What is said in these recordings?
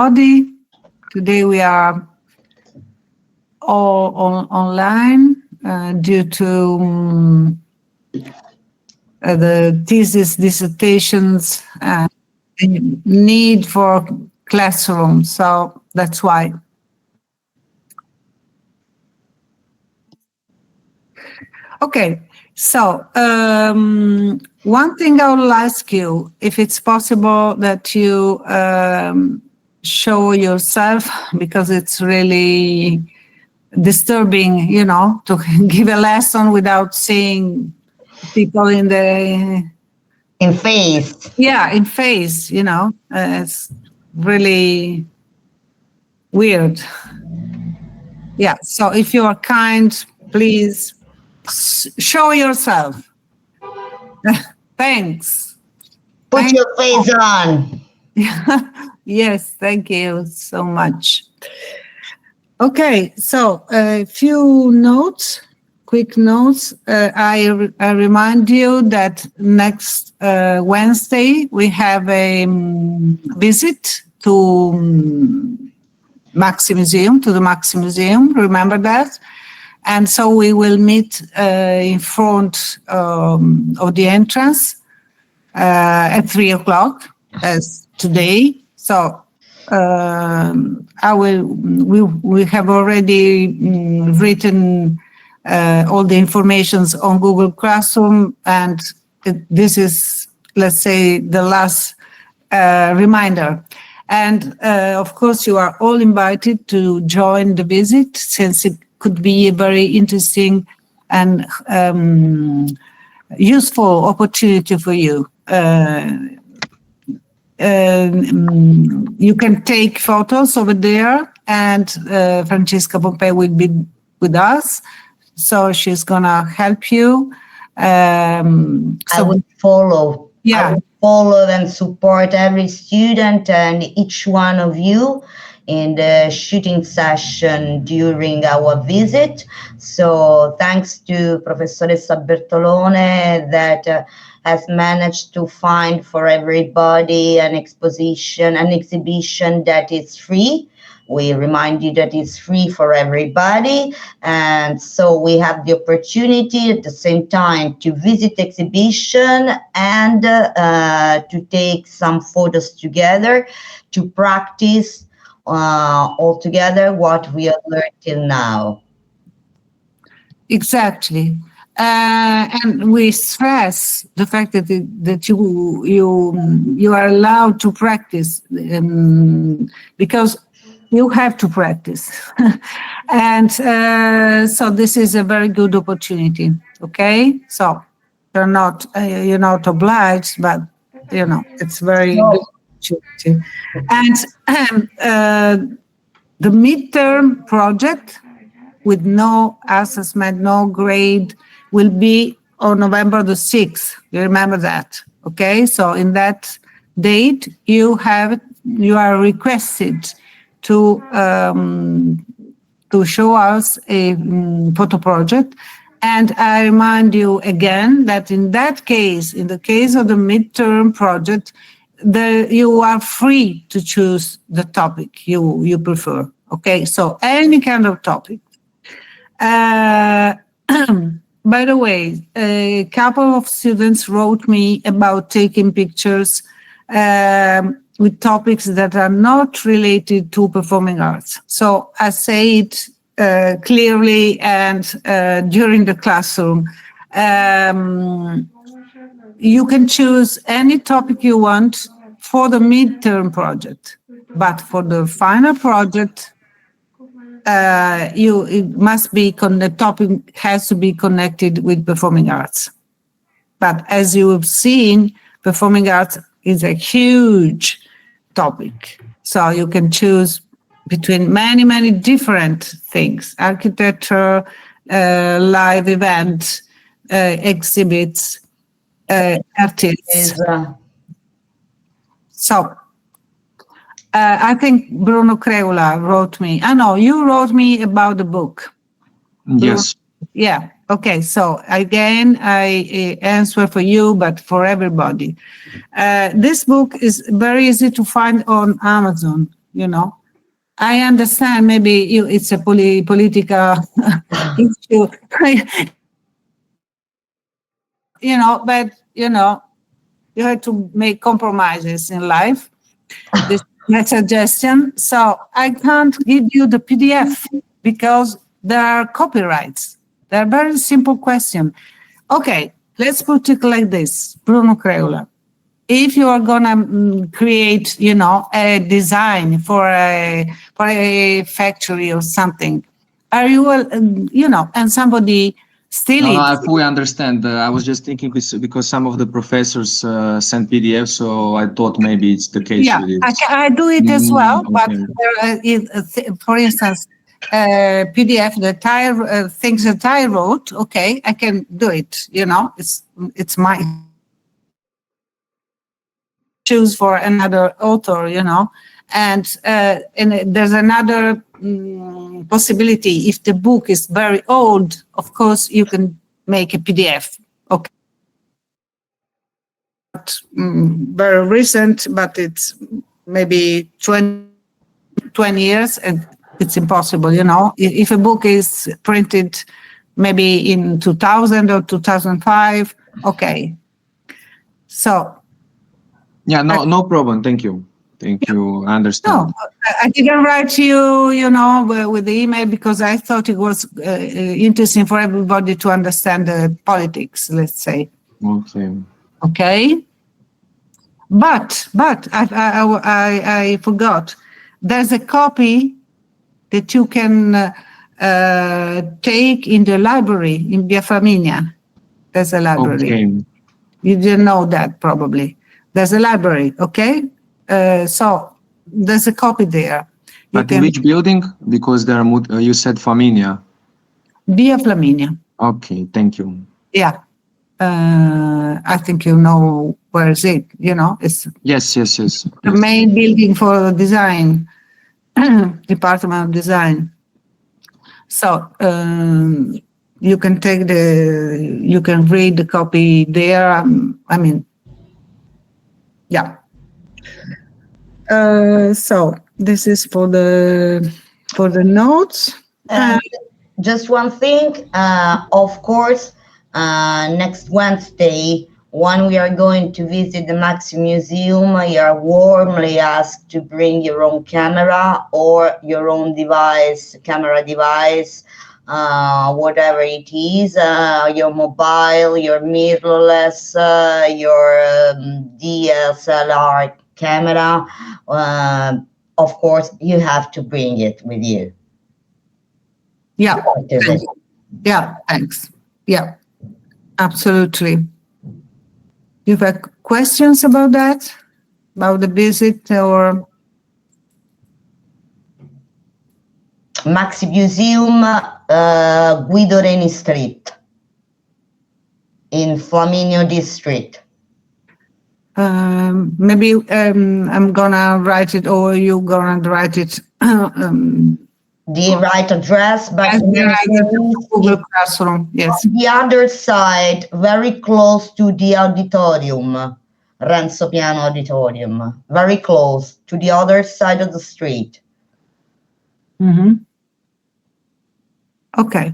everybody. Today we are all online due to the thesis dissertations and need for classroom. So that's why. Okay, so one thing I will ask you, if it's possible that you show yourself, because it's really disturbing, to give a lesson without seeing people in face. Yeah, in face, it's really weird. Yeah, so if you are kind, please show yourself. Thanks. Put your face on. Yes, thank you so much. Okay, so a few notes, quick notes. I remind you that next Wednesday we have a visit to Maxi Museum, to the Maxi Museum. Remember that? And so we will meet in front of the entrance at 3:00 as today. So we have already written all the informations on Google Classroom, and this is, let's say, the last reminder. And of course, you are all invited to join the visit, since it could be a very interesting and useful opportunity for you. You can take photos over there, and Francesca Pompei will be with us, so she's gonna help you. I will follow. Yeah. I will follow and support every student and each one of you in the shooting session during our visit. So thanks to Professoressa Bertolone that has managed to find for everybody an exhibition that is free. We remind you that it's free for everybody. And so we have the opportunity at the same time to visit the exhibition and to take some photos together, to practice all together what we have learned till now. Exactly. And we stress the fact that you are allowed to practice, because you have to practice. And so this is a very good opportunity. Okay, so you're not obliged, but it's very good opportunity. And the midterm project with no assessment, no grade, will be on November the 6th. You remember that, okay? So in that date, you are requested to show us a photo project. And I remind you again that in that case, in the case of the midterm project, you are free to choose the topic you prefer. Okay, so any kind of topic. By the way, a couple of students wrote me about taking pictures with topics that are not related to performing arts. So I say it clearly and during the classroom. You can choose any topic you want for the midterm project, but for the final project, the topic has to be connected with performing arts. But as you have seen, performing arts is a huge topic. So you can choose between many, many different things: architecture, live event, exhibits, artists. So I think Bruno Creula wrote me. No, you wrote me about the book. Yes. Yeah. Okay. So again, I answer for you, but for everybody. This book is very easy to find on Amazon. you know. I understand maybe it's a political issue, you know, but, you know, you have to make compromises in life. This is my suggestion. So I can't give you the PDF because there are copyrights. They're very simple question. Okay, let's put it like this, Bruno Creola. If you are gonna create, you know, a design for a factory or something, are you, you know, and somebody steal No, it? I fully understand. I was just thinking because some of the professors sent PDF, so I thought maybe it's the case Yeah, with it. I do it as well, but Okay. there is, for instance, PDF that I things that I wrote. Okay, I can do it. You know, it's my choose for another author. You know, and there's another possibility. If the book is very old, of course, you can make a PDF. Okay. Very recent, but it's maybe 20 years, and it's impossible, you know. If a book is printed maybe in 2000 or 2005, okay. So Yeah, no problem. Thank you. I understand. no, I didn't write you, you know, with the email because I thought it was interesting for everybody to understand the politics, let's say. Okay. Okay. But I forgot. There's a copy that you can take in the library in Via Flaminia. There's a library. Okay. You didn't know that probably. There's a library, okay? So there's a copy there. But in which building? Because there are, you said Flaminia. Via Flaminia. Okay, thank you. Yeah. I think you know where is it, you know? It's Yes. the main building for design, Department of Design. So you can you can read the copy there. I mean, yeah. So this is for the notes. Just one thing, of course, next Wednesday, when we are going to visit the Maxi Museum, you are warmly asked to bring your own camera or your own device, camera device, whatever it is, your mobile, your mirrorless, your DSLR camera. Of course, you have to bring it with you. Yeah. Yeah, thanks. Yeah, absolutely. You have questions about that? About the visit or? Maxi Museum, Guido Reni Street in Flaminio District. Maybe I'm gonna write it, or you're gonna write it. The right address, but Google Classroom, yes. On the other side, very close to the auditorium, Renzo Piano Auditorium, very close to the other side of the street. Mm-hmm. Okay.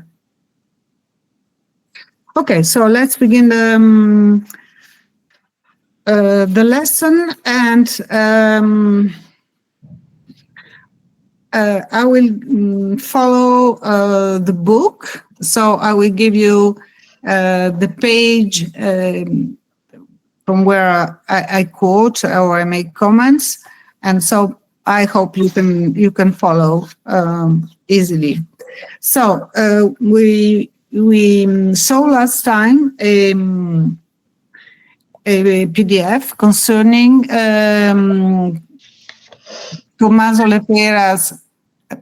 Okay, so let's begin the lesson, and I will follow the book. So I will give you the page from where I quote or I make comments, and so I hope you can follow easily. So we saw last time a PDF concerning Tommaso Lepera's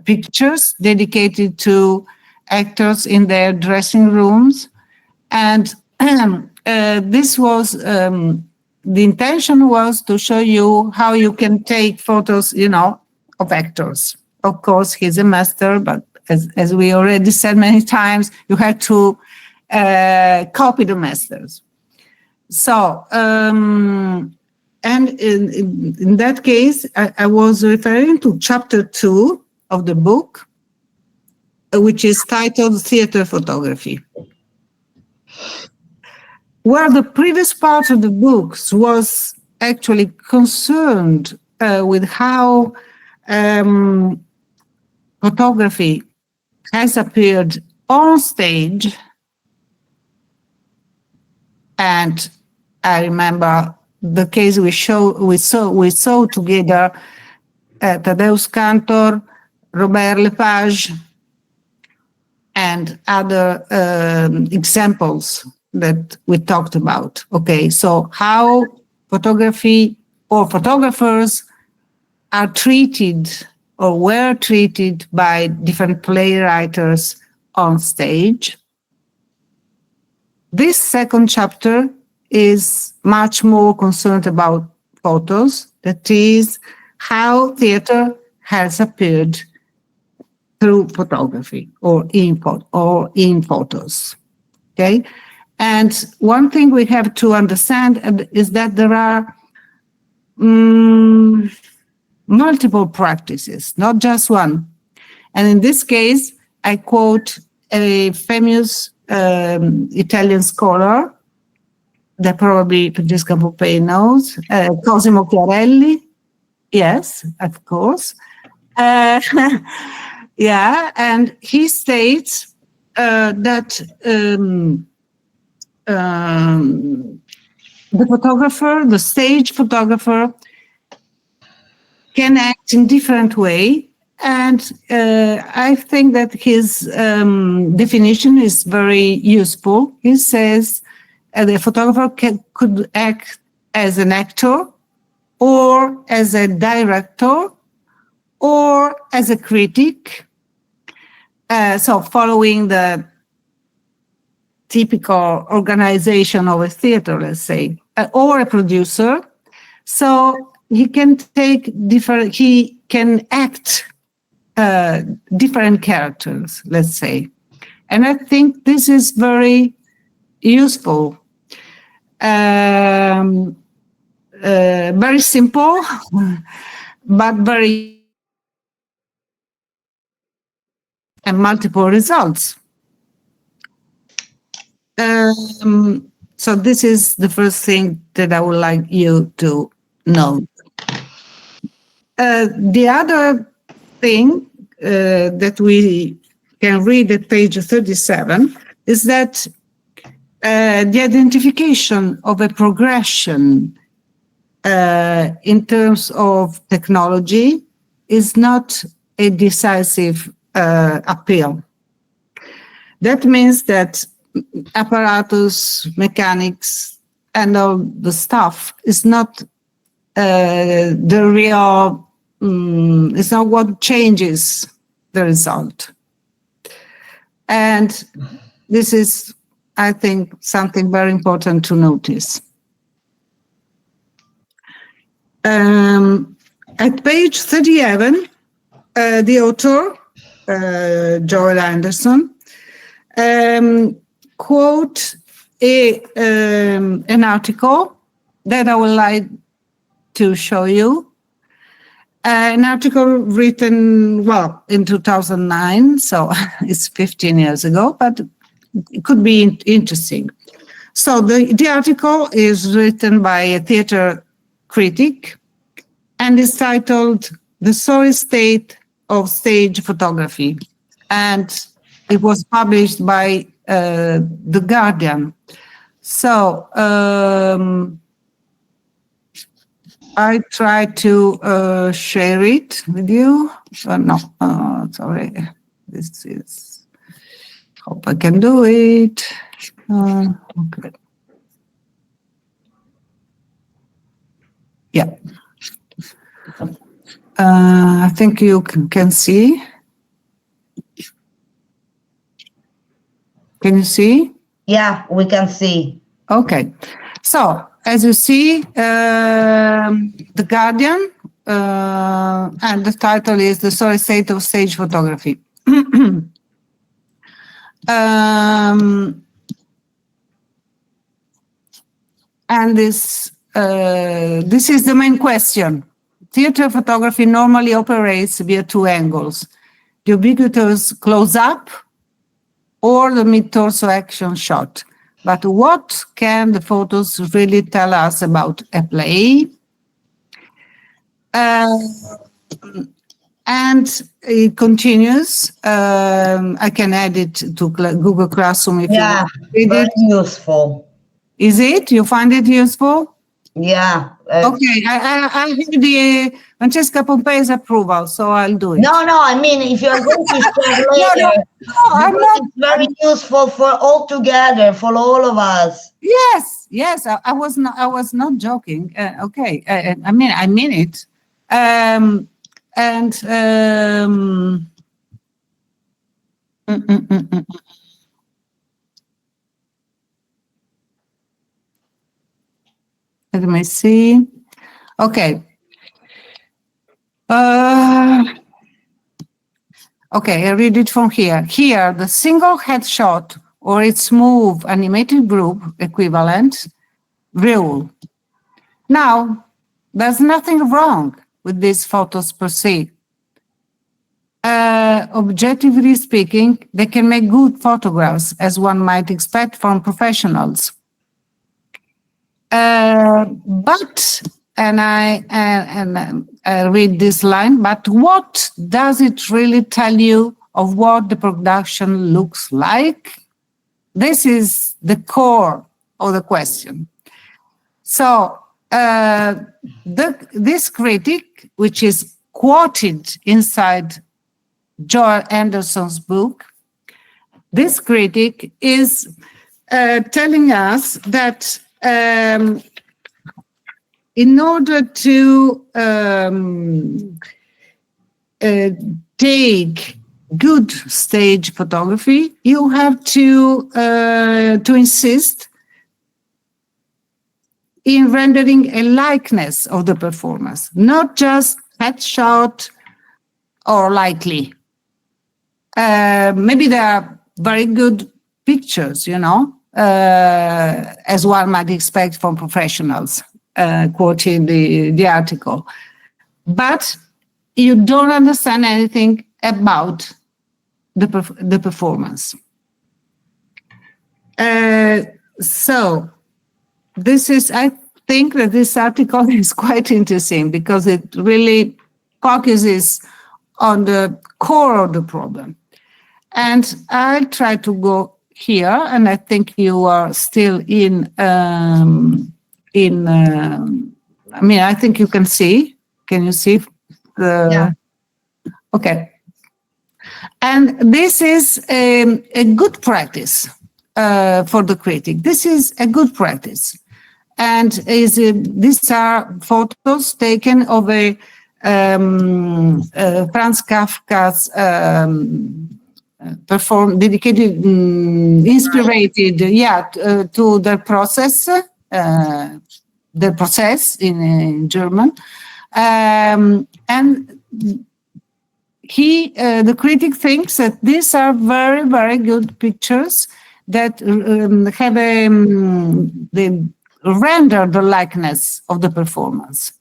pictures dedicated to actors in their dressing rooms. And this was, the intention was to show you how you can take photos, you know, of actors. Of course, he's a master, but as we already said many times, you have to copy the masters. So, And in that case, I was referring to chapter 2 of the book, which is titled Theater Photography. Where the previous part of the books was actually concerned with how photography has appeared on stage. And I remember the case we saw together Tadeusz Kantor, Robert Lepage, and other examples that we talked about. Okay, so how photography or photographers are treated or were treated by different playwrights on stage. This second chapter is much more concerned about photos, that is, how theater has appeared through photography or in photos. Okay, and one thing we have to understand is that there are multiple practices, not just one. And in this case, I quote a famous Italian scholar that probably Francesca Poppei knows, Cosimo Chiarelli. Yes, of course. Yeah, and he states that the photographer, the stage photographer, can act in different way. And I think that his definition is very useful. He says the photographer could act as an actor, or as a director, or as a critic. So following the typical organization of a theater, let's say, or a producer. So he can he can act different characters, let's say. And I think this is very useful. Very simple, but very and multiple results. So this is the first thing that I would like you to know. The other thing that we can read at page 37 is that the identification of a progression in terms of technology is not a decisive appeal. That means that apparatus, mechanics, and all the stuff is not the real, it's not what changes the result. And this is, I think, something very important to notice. At page 37, the author, Joel Anderson, quote an article that I would like to show you. An article written, well, in 2009, so it's 15 years ago, but it could be interesting. So the article is written by a theater critic and is titled "The Sorry State of Stage Photography." And it was published by The Guardian. So I try to share it with you. No, sorry. This is, hope I can do it. Okay. Yeah. I think you can see. Can you see? Yeah, we can see. Okay. So, as you see, The Guardian, and the title is "The Sorry State of Stage Photography." And this this is the main question. Theater photography normally operates via two angles: the ubiquitous close-up or the mid-torso action shot. But what can the photos really tell us about a play? And it continues. I can add it to Google Classroom if you want to read very it. useful. Is it? You find it useful? Yeah. Okay, I have the Francesca Pompei's approval, so I'll do it. No, I mean, if you're going to share later, I'm not. it's very useful for all together, for all of us. Yes, I was not joking. Okay, I mean it. Let me see. Okay. Okay, I read it from here. Here, the single headshot or its move animated group equivalent rule. Now, there's nothing wrong with these photos per se. Objectively speaking, they can make good photographs, as one might expect from professionals. But, and I read this line, but what does it really tell you of what the production looks like? This is the core of the question. So, this critic, which is quoted inside Joel Anderson's book, this critic is telling us that in order to take good stage photography, you have to insist in rendering a likeness of the performance, not just headshot or likely. Maybe there are very good pictures, as one might expect from professionals, quoting the article. But you don't understand anything about the performance. So this is, I think that this article is quite interesting because it really focuses on the core of the problem. And I'll try to go here, and I think you are still I think you can see. Can you see Yeah. Okay. And this is a good practice for the critic. This is a good practice. And these are photos taken of a Franz Kafka's inspired, to the process in German. And the critic thinks that these are very, very good pictures that have they render the likeness of the performance.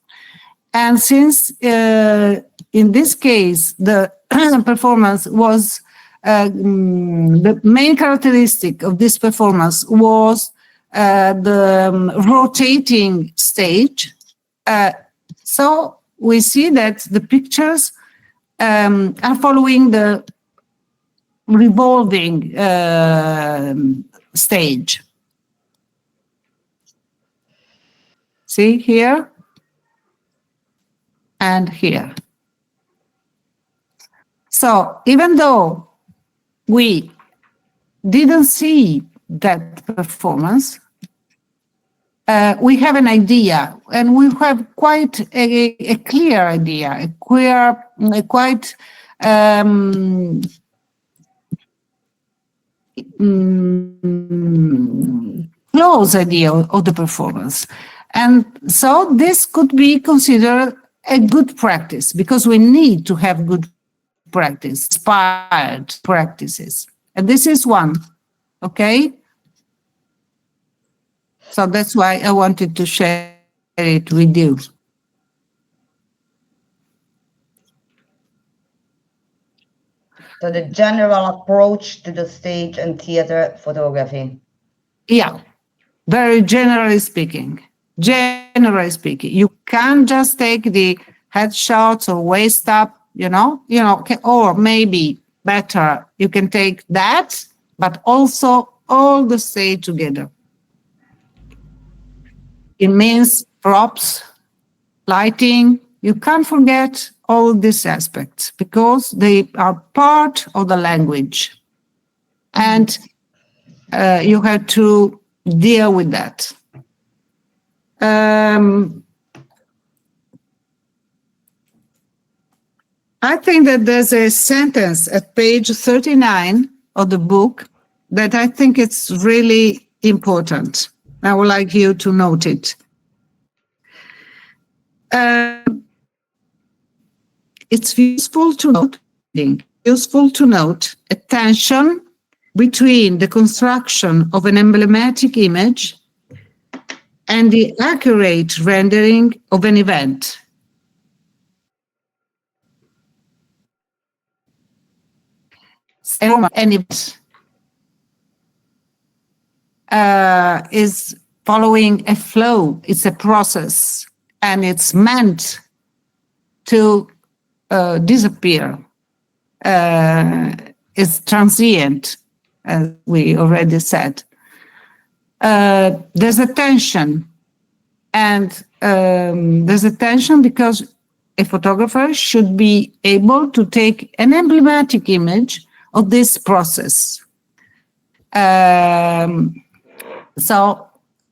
And since in this case, the performance was the main characteristic of this performance was the rotating stage. So we see that the pictures are following the revolving stage. See here and here. So even though we didn't see that performance, we have an idea, and we have quite a clear idea, a quite close idea of the performance. And so this could be considered a good practice, because we need to have good practice, inspired practices. And this is one, okay? So that's why I wanted to share it with you. So the general approach to the stage and theater photography. Yeah, very generally speaking. Generally speaking, you can't just take the headshots or waist up, or maybe better, you can take that, but also all the stage together. It means props, lighting. You can't forget all these aspects because they are part of the language. And you have to deal with that. I think that there's a sentence at page 39 of the book that I think it's really important. I would like you to note it. It's useful to note a tension between the construction of an emblematic image and the accurate rendering of an event. An event is following a flow, it's a process, and it's meant to disappear. It's transient, as we already said. There's a tension, and there's a tension because a photographer should be able to take an emblematic image of this process. So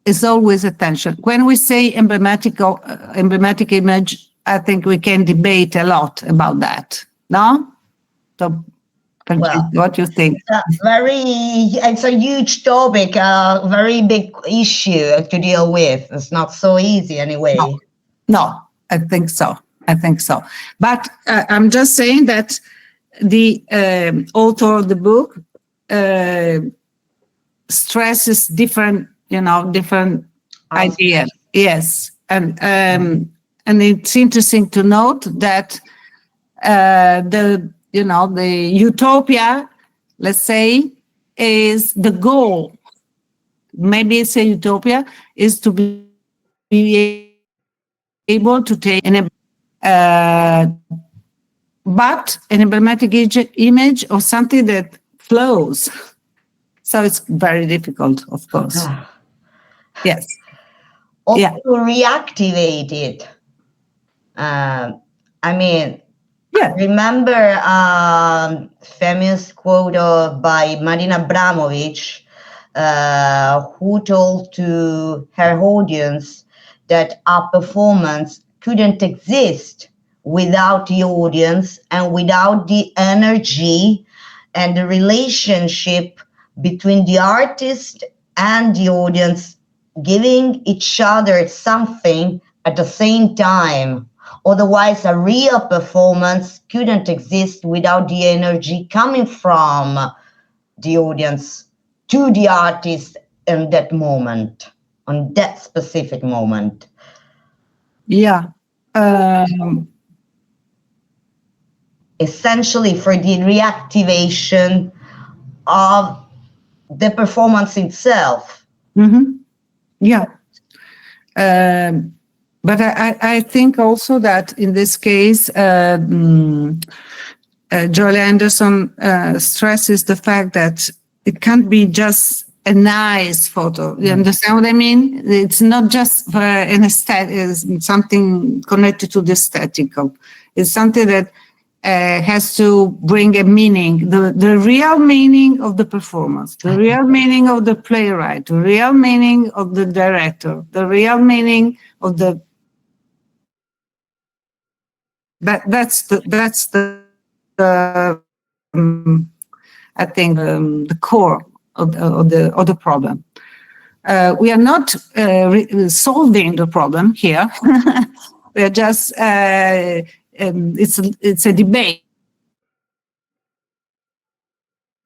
it's always a tension. When we say emblematic image, I think we can debate a lot about that. No? So, Well, what do you think? It's a huge topic, a very big issue to deal with. It's not so easy anyway. No, I think so. But I'm just saying that the author of the book stresses different ideas. Yes, and it's interesting to note that the utopia, let's say, is the goal. Maybe it's a utopia is to be able to take but an emblematic image of something that flows. So it's very difficult, of course. Yes. Also reactivate it. I remember famous quote by Marina Abramovic, who told to her audience that our performance couldn't exist without the audience and without the energy and the relationship between the artist and the audience, giving each other something at the same time. Otherwise, a real performance couldn't exist without the energy coming from the audience to the artist in that moment, on that specific moment. Yeah. Essentially for the reactivation of the performance itself. Mm-hmm. Yeah. But I think also that in this case, Joel Anderson stresses the fact that it can't be just a nice photo. You understand what I mean? It's not just for an aesthetic, something connected to the aesthetical. It's something that has to bring a meaning, the real meaning of the performance, the real meaning of the playwright, the real meaning of the director, the real meaning of the. That's the I think the core of the problem. We are not solving the problem here. We are just it's a debate.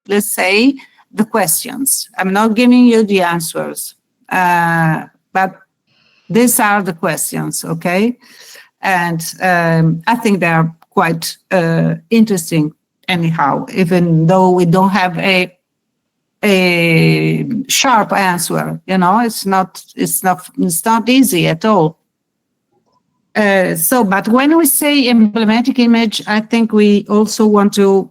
Let's say the questions. I'm not giving you the answers, but These are the questions, okay? And I think they are quite interesting anyhow, even though we don't have a sharp answer. You know, it's not easy at all. But when we say emblematic image, I think we also want to.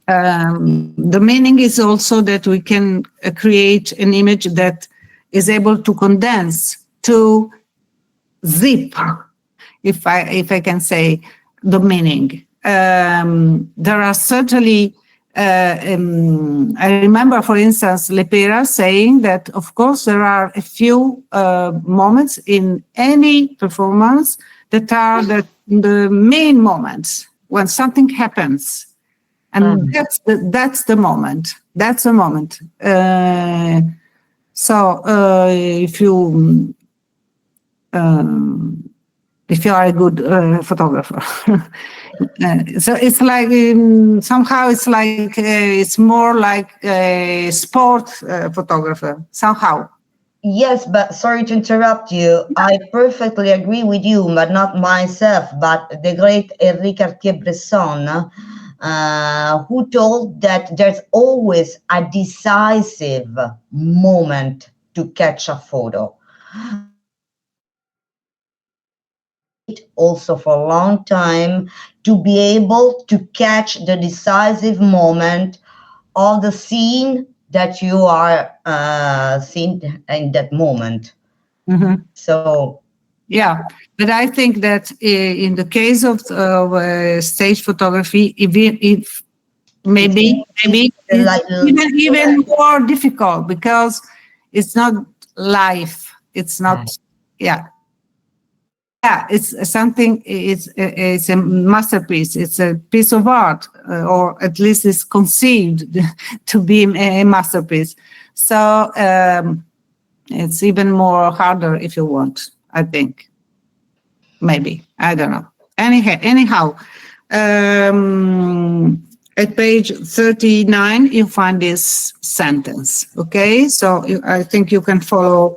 The meaning is also that we can create an image that is able to condense, to zip, if I can say the meaning. There are certainly. I remember, for instance, Lepera saying that, of course, there are a few moments in any performance that are the main moments when something happens. And that's the moment. That's the moment. So if you are a good photographer, so it's like somehow it's like it's more like a sport photographer somehow. Yes, but sorry to interrupt you. I perfectly agree with you, but not myself, but the great Henri Cartier-Bresson, who told that there's always a decisive moment to catch a photo. Also for a long time to be able to catch the decisive moment of the scene that you are seeing in that moment. Mm-hmm. So yeah, but I think that in the case of stage photography, if maybe it's even more difficult because it's not live. It's not, yeah, it's something. It's a masterpiece. It's a piece of art, or at least it's conceived to be a masterpiece. So it's even more harder if you want. I think. Maybe, I don't know. Anyhow, at page 39, you find this sentence. Okay, so I think you can follow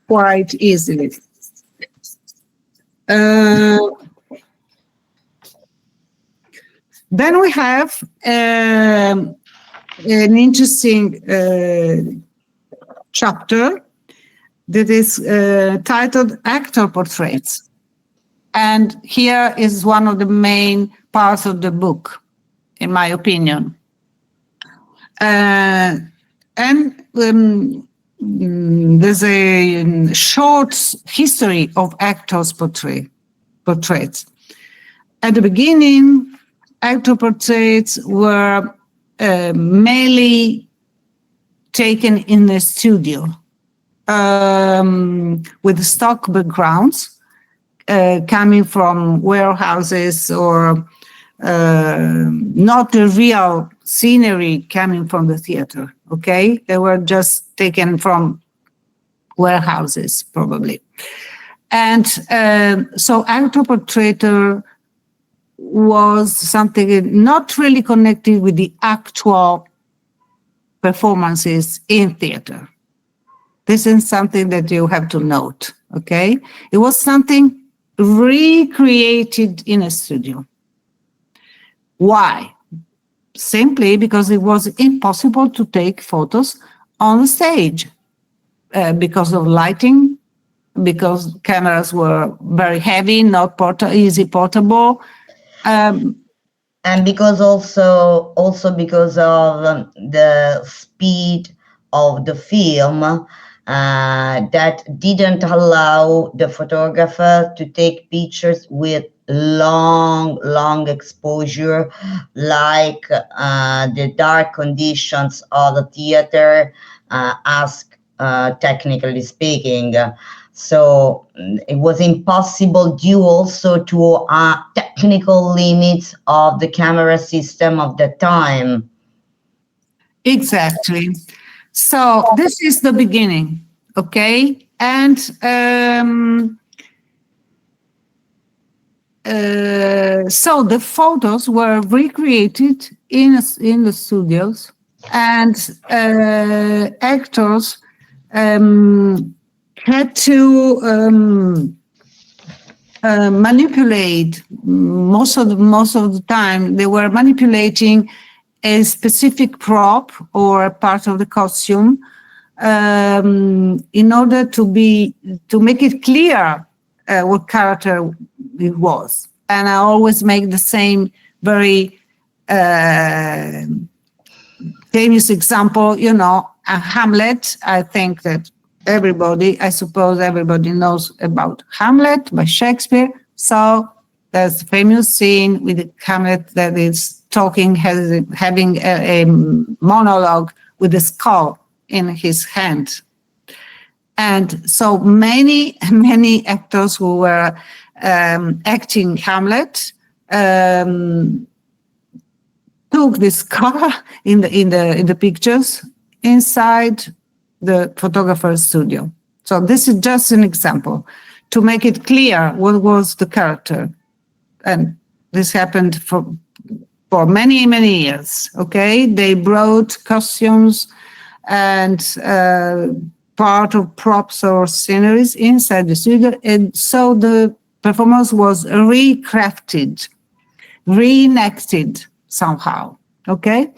quite easily. Then we have an interesting chapter that is titled Actor Portraits. And here is one of the main parts of the book, in my opinion. And there's a short history of actors' portraits. At the beginning, actor portraits were mainly taken in the studio with stock backgrounds coming from warehouses or not the real scenery coming from the theater, okay? They were just taken from warehouses, probably. And so actor portraiture was something not really connected with the actual performances in theater. This is something that you have to note, okay? It was something recreated in a studio. Why? Simply because it was impossible to take photos on the stage because of lighting, because cameras were very heavy, not easy portable. And because also because of the speed of the film that didn't allow the photographer to take pictures with long exposure, like the dark conditions of the theater ask, technically speaking. So it was impossible due also to technical limits of the camera system of the time. Exactly. So this is the beginning, okay? And so the photos were recreated in the studios, and actors had to manipulate most of the time. They were manipulating a specific prop or a part of the costume in order to make it clear what character it was. And I always make the same very famous example, Hamlet. I think that I suppose everybody knows about Hamlet by Shakespeare. So there's a famous scene with Hamlet that is talking, having a monologue with a skull in his hand. And so many actors who were acting Hamlet took this skull in the pictures inside the photographer's studio. So this is just an example to make it clear what was the character. And this happened for many, many years, okay? They brought costumes and part of props or sceneries inside the studio, and so the performance was recrafted, reenacted somehow, okay?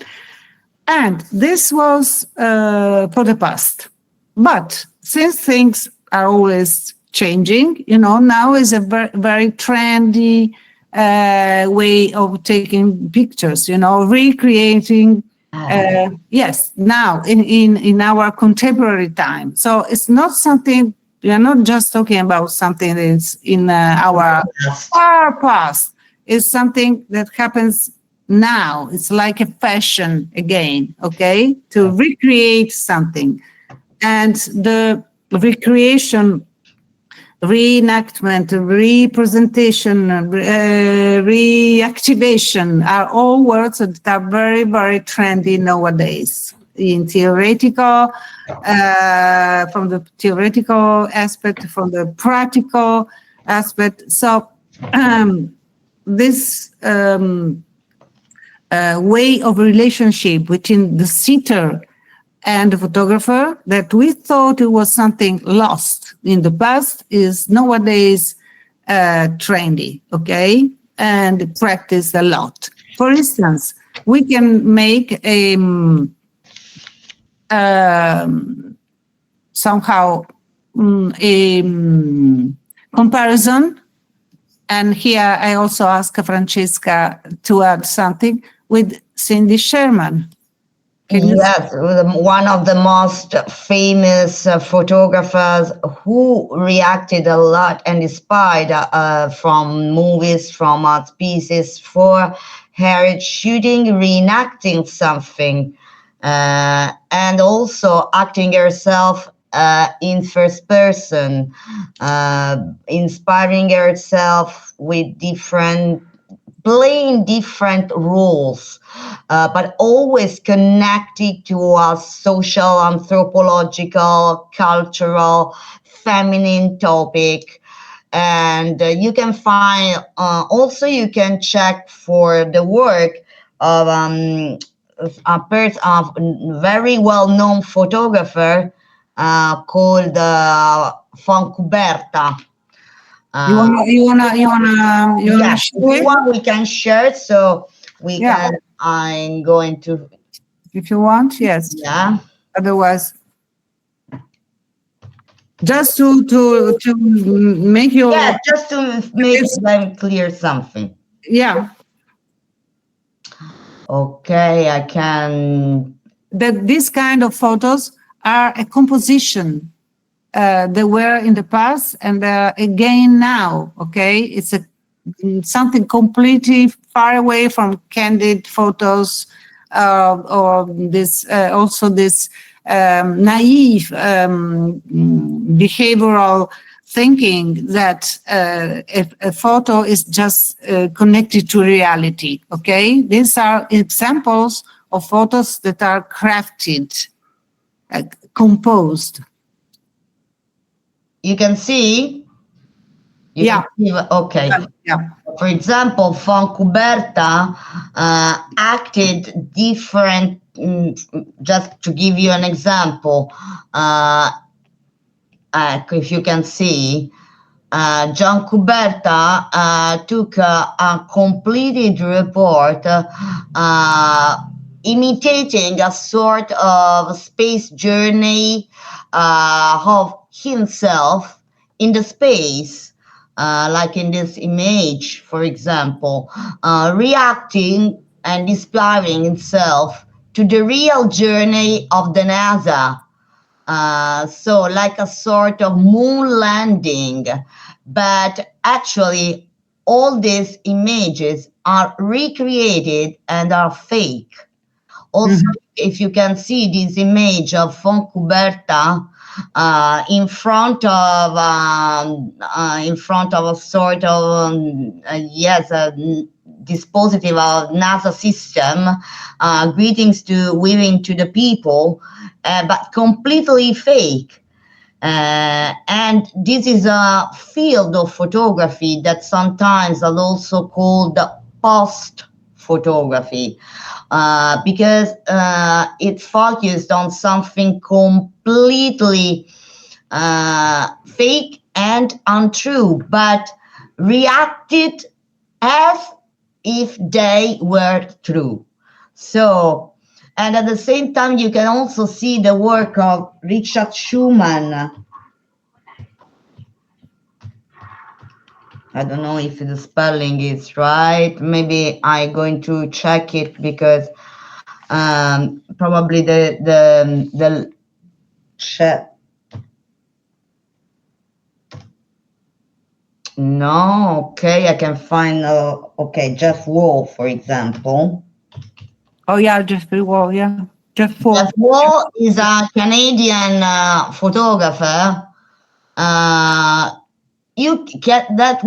And this was for the past. But since things are always changing, now is a very trendy way of taking pictures, recreating. Yes, now in our contemporary time. So it's not something, we are not just talking about something that's in our far past. It's something that happens now. It's like a fashion again, okay? To recreate something. And the recreation, reenactment, representation, reactivation are all words that are very, very trendy nowadays in theoretical, from the theoretical aspect, from the practical aspect. So this way of relationship between the sitter and the photographer that we thought it was something lost in the past is nowadays trendy, okay? And practiced a lot. For instance, we can make a somehow a comparison. And here I also ask Francesca to add something with Cindy Sherman. Yes, one of the most famous photographers who reacted a lot and inspired from movies, from art pieces for her shooting, reenacting something, and also acting herself in first person, inspiring herself with playing different roles, but always connected to a social, anthropological, cultural, feminine topic. And you can find, also you can check for the work of a very well-known photographer called Fontcuberta. You wanna Yes, share it? we can share, so we can. I'm going to. If you want, yes. Yeah. Otherwise, just to make your. Yeah, just to make it very clear something. Yeah. Okay, I can. That these kind of photos are a composition. They were in the past and again now, okay? It's something completely far away from candid photos or this also this naive behavioral thinking that a photo is just connected to reality, okay? These are examples of photos that are crafted, composed. You can see? Yeah. Okay. Yeah. For example, Fontcuberta acted different, just to give you an example, if you can see, John Cuberta took a completed report imitating a sort of space journey of himself in the space, like in this image, for example, reacting and inspiring himself to the real journey of the NASA. So like a sort of moon landing, but actually all these images are recreated and are fake. Also, if you can see this image of Fontcuberta in front of a sort of yes, a dispositive of NASA system, waving to the people, but completely fake. And this is a field of photography that sometimes is also called post photography, because it focused on something completely fake and untrue, but reacted as if they were true. So, and at the same time, you can also see the work of Richard Schumann. I don't know if the spelling is right. Maybe I'm going to check it because probably the chat. No, okay, I can find, okay, Jeff Wall, for example. Oh yeah, Jeffrey Wall, yeah. Jeff Wall. Jeff Wall is a Canadian photographer. You get that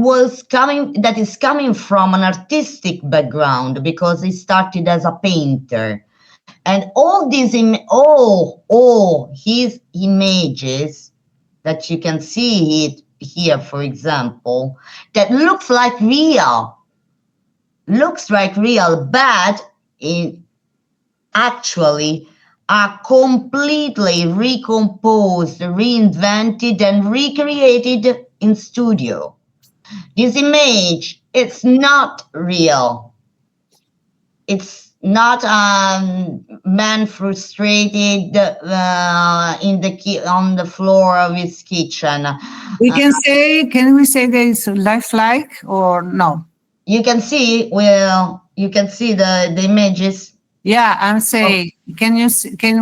is coming from an artistic background because he started as a painter, and all these all his images that you can see it here, for example, that looks like real, but it actually are completely recomposed, reinvented, and recreated in studio. This image, it's not real. It's not a man frustrated on the floor of his kitchen. Can we say that it's lifelike or no? You can see, you can see the images. Yeah, I'm saying, can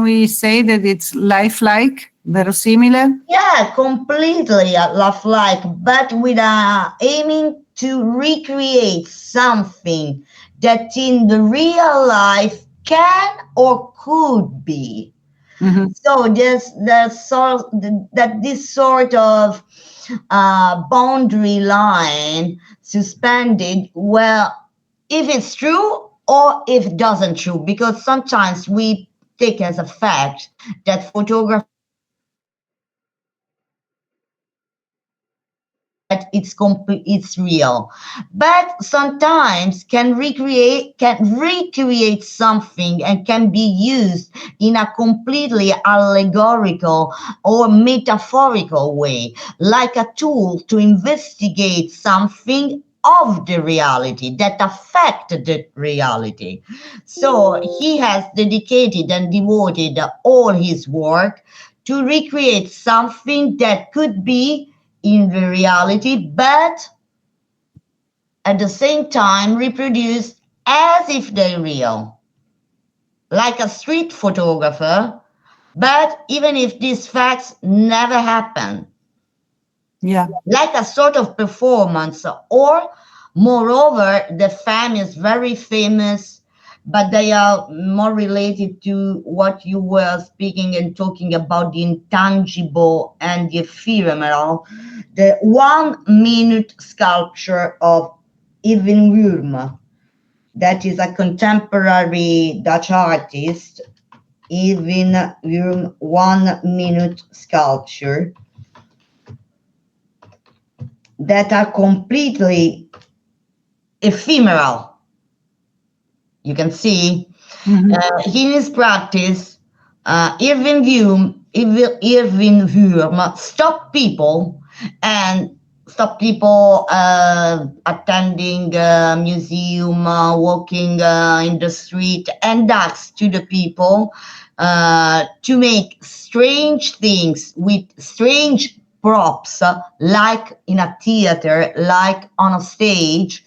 we say that it's lifelike, verosimile? Yeah, completely lifelike, but with aiming to recreate something that in the real life can or could be. So this sort of boundary line suspended, well, if it's true or if it doesn't true, because sometimes we take as a fact that photography that it's real, but sometimes can recreate something and can be used in a completely allegorical or metaphorical way, like a tool to investigate something of the reality that affected the reality. So he has dedicated and devoted all his work to recreate something that could be in the reality, but at the same time reproduced as if they're real, like a street photographer, but even if these facts never happen. Yeah. Like a sort of performance, or moreover, the very famous, but they are more related to what you were speaking and talking about, the intangible and the ephemeral, the 1 minute sculpture of Irving Wurm, that is a contemporary Dutch artist. Irving Wurm 1 minute sculpture that are completely ephemeral. You can see in his practice, Irving Wurm Irving Wurm stop people attending a museum, walking in the street, and asked to the people to make strange things with strange props, like in a theater, like on a stage,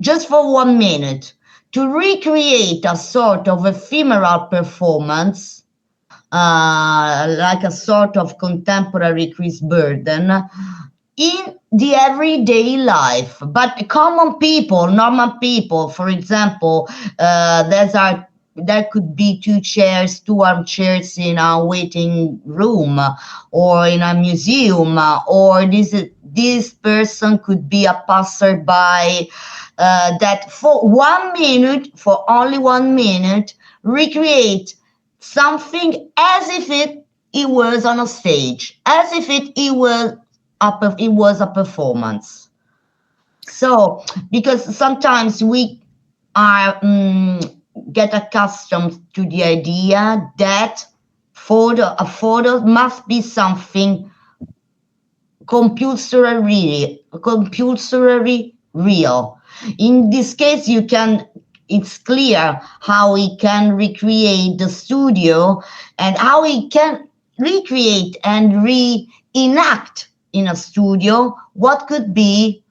just for 1 minute, to recreate a sort of ephemeral performance, like a sort of contemporary Chris Burden, in the everyday life. But common people, normal people, for example, there could be 2 armchairs in a waiting room or in a museum, or this person could be a passerby that for 1 minute, for only 1 minute, recreate something as if it was on a stage, as if it was a performance. So, because sometimes we are get accustomed to the idea that a photo must be something compulsory real. In this case, it's clear how we can recreate the studio and how we can recreate and reenact in a studio what could be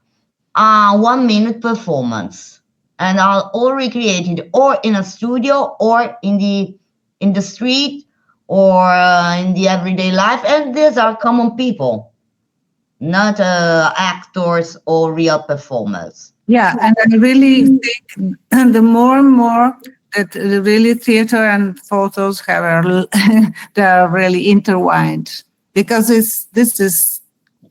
a 1 minute performance, and are all recreated or in a studio or in the street or in the everyday life. And these are common people, not actors or real performers. Yeah, and I really think the more and more that really theater and photos they are really intertwined, because this is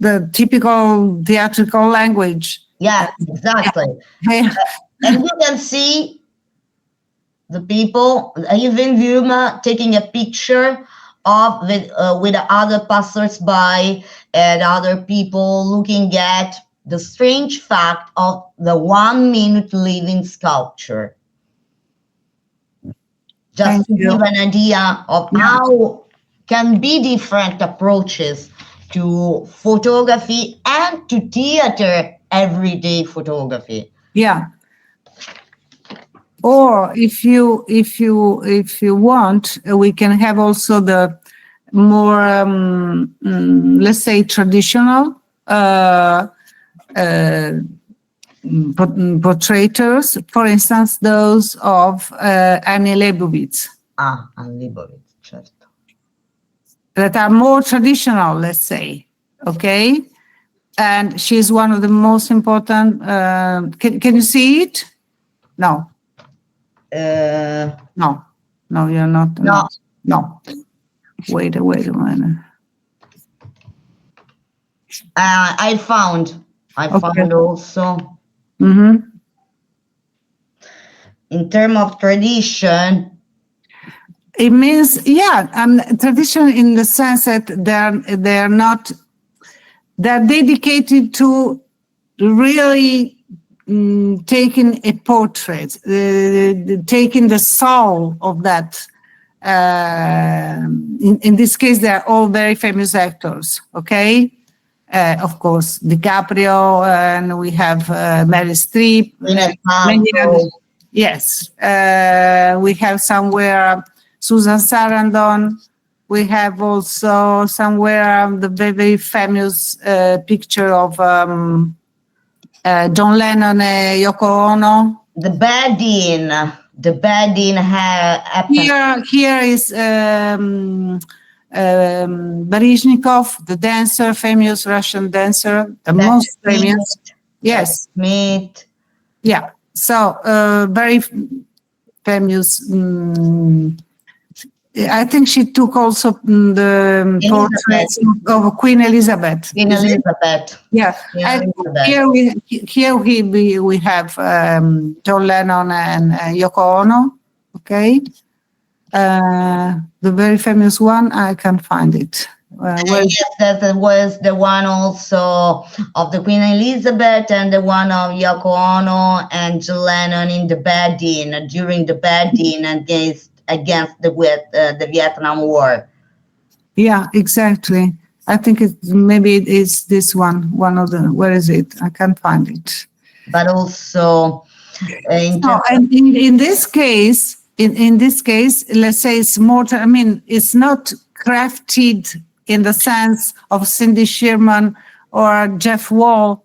the typical theatrical language. Yeah, exactly. Yeah. And you can see the people, even Wurm, taking a picture with other passers-by and other people looking at the strange fact of the 1 minute living sculpture. Just to give an idea of how can be different approaches to photography and to theater, everyday photography. Yeah. Or if you want, we can have also the more let's say traditional portraitors, for instance, those of Annie Leibovitz. Annie Leibovitz, certo. That are more traditional, let's say, okay? And she's one of the most important. Can you see it? No. No, you're not. No. Wait a minute. I found also. Mm-hmm. In terms of tradition, it means tradition in the sense that they're dedicated to really taking a portrait, taking the soul of that. In this case, they're all very famous actors, okay? Of course, DiCaprio, and we have Meryl Streep. Many others. Yes. We have somewhere Susan Sarandon. We have also somewhere the very famous picture of John Lennon and Yoko Ono. The Badin Here is Baryshnikov, the dancer, famous Russian dancer, the most famous. Yes. Smith. Yeah. So very famous. I think she took also the portraits of Queen Elizabeth. Queen Elizabeth. Yeah. And here we have John Lennon and Yoko Ono. Okay. The very famous one, I can't find it. Yes, that was the one also of the Queen Elizabeth and the one of Yoko Ono and John Lennon in the Badin, during the Badin against the Vietnam War. Yeah, exactly. I think maybe it is this one of the, where is it? I can't find it. But also in No, terms and in this case, in this case, let's say it's more, I mean, it's not crafted in the sense of Cindy Sherman or Jeff Wall,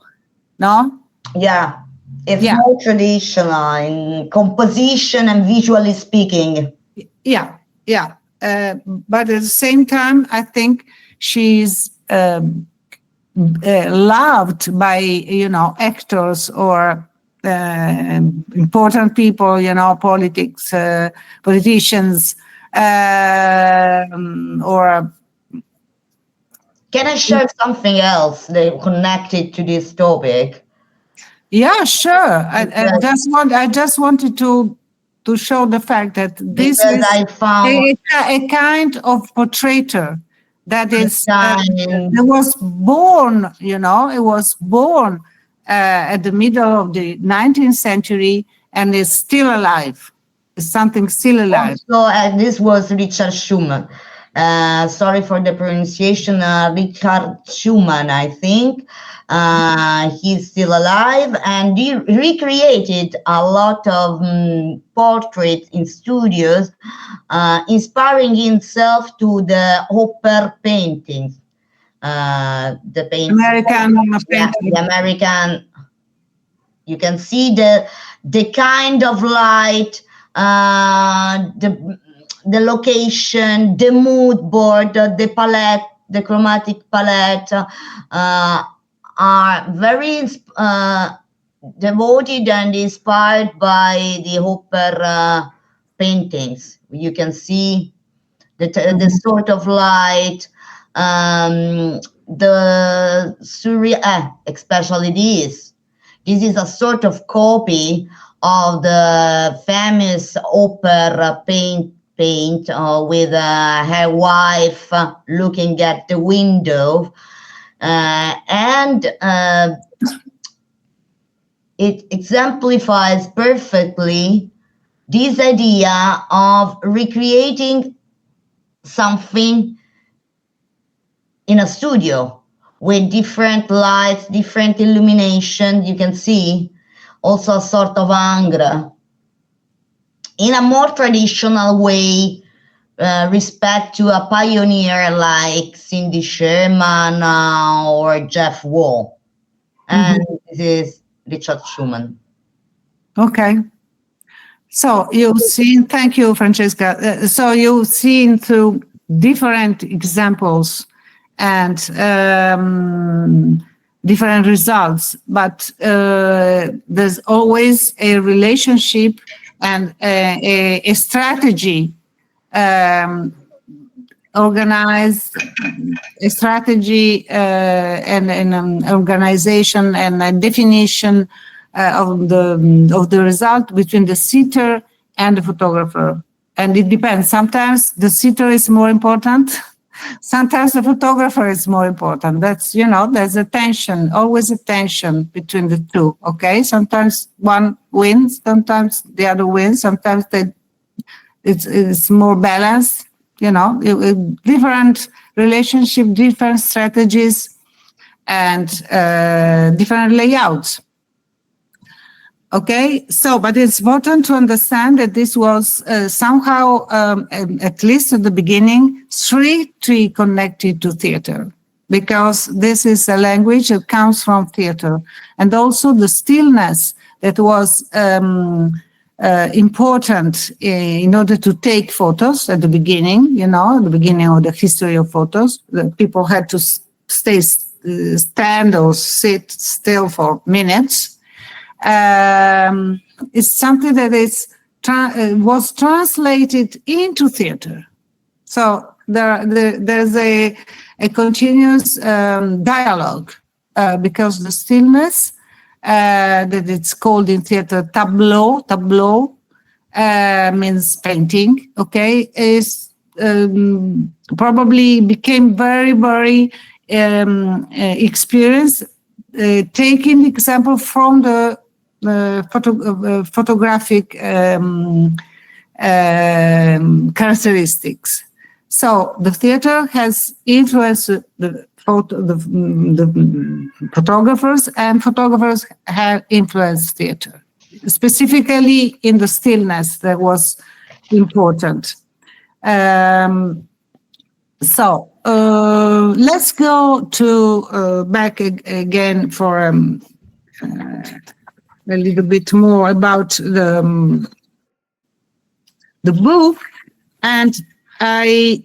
no? yeah, it's Yeah. more traditional in composition and visually speaking. Yeah, yeah. But at the same time, I think she's loved by, actors or important people, politicians, or Can I share something else that connected to this topic? yeah, sure. I just wanted to show the fact that this Because is I found a kind of portraitor that is time that was born, it was born at the middle of the 19th century and is still alive. It's something still alive. also, this was Richard Schumann. Sorry for the pronunciation, Richard Schumann, I think. He's still alive, and he recreated a lot of portraits in studios, inspiring himself to the Hopper paintings. The paintings, American yeah, painting. the American. You can see the kind of light, the location, the mood board, the palette, the chromatic palette are very devoted and inspired by the Hopper paintings. You can see the sort of light, the surreal, especially this. This is a sort of copy of the famous Hopper paint with her wife looking at the window, and it exemplifies perfectly this idea of recreating something in a studio with different lights, different illumination. You can see also a sort of Angra in a more traditional way, respect to a pioneer like Cindy Sherman or Jeff Wall. And this is Richard Schumann. Okay. So you've seen, thank you, Francesca. So you've seen through different examples and different results, but there's always a relationship and a strategy, organized a strategy and an organization and a definition of the result between the sitter and the photographer. And it depends. Sometimes the sitter is more important. Sometimes the photographer is more important. That's, there's a tension, always a tension between the two. Okay. Sometimes one wins, sometimes the other wins, sometimes it's more balanced, different relationship, different strategies, and different layouts. Okay, so, but it's important to understand that this was somehow, at least at the beginning, strictly connected to theater, because this is a language that comes from theater. And also the stillness that was important in order to take photos at the beginning, at the beginning of the history of photos, that people had to stand or sit still for minutes. It's something that was translated into theater. So there's a continuous dialogue because the stillness that it's called in theater tableau means painting. Okay, is probably became very, very experienced. Taking the example from the photographic characteristics. So the theater has influenced the photographers, and photographers have influenced theater, specifically in the stillness that was important. So let's go to back again for a little bit more about the book, and I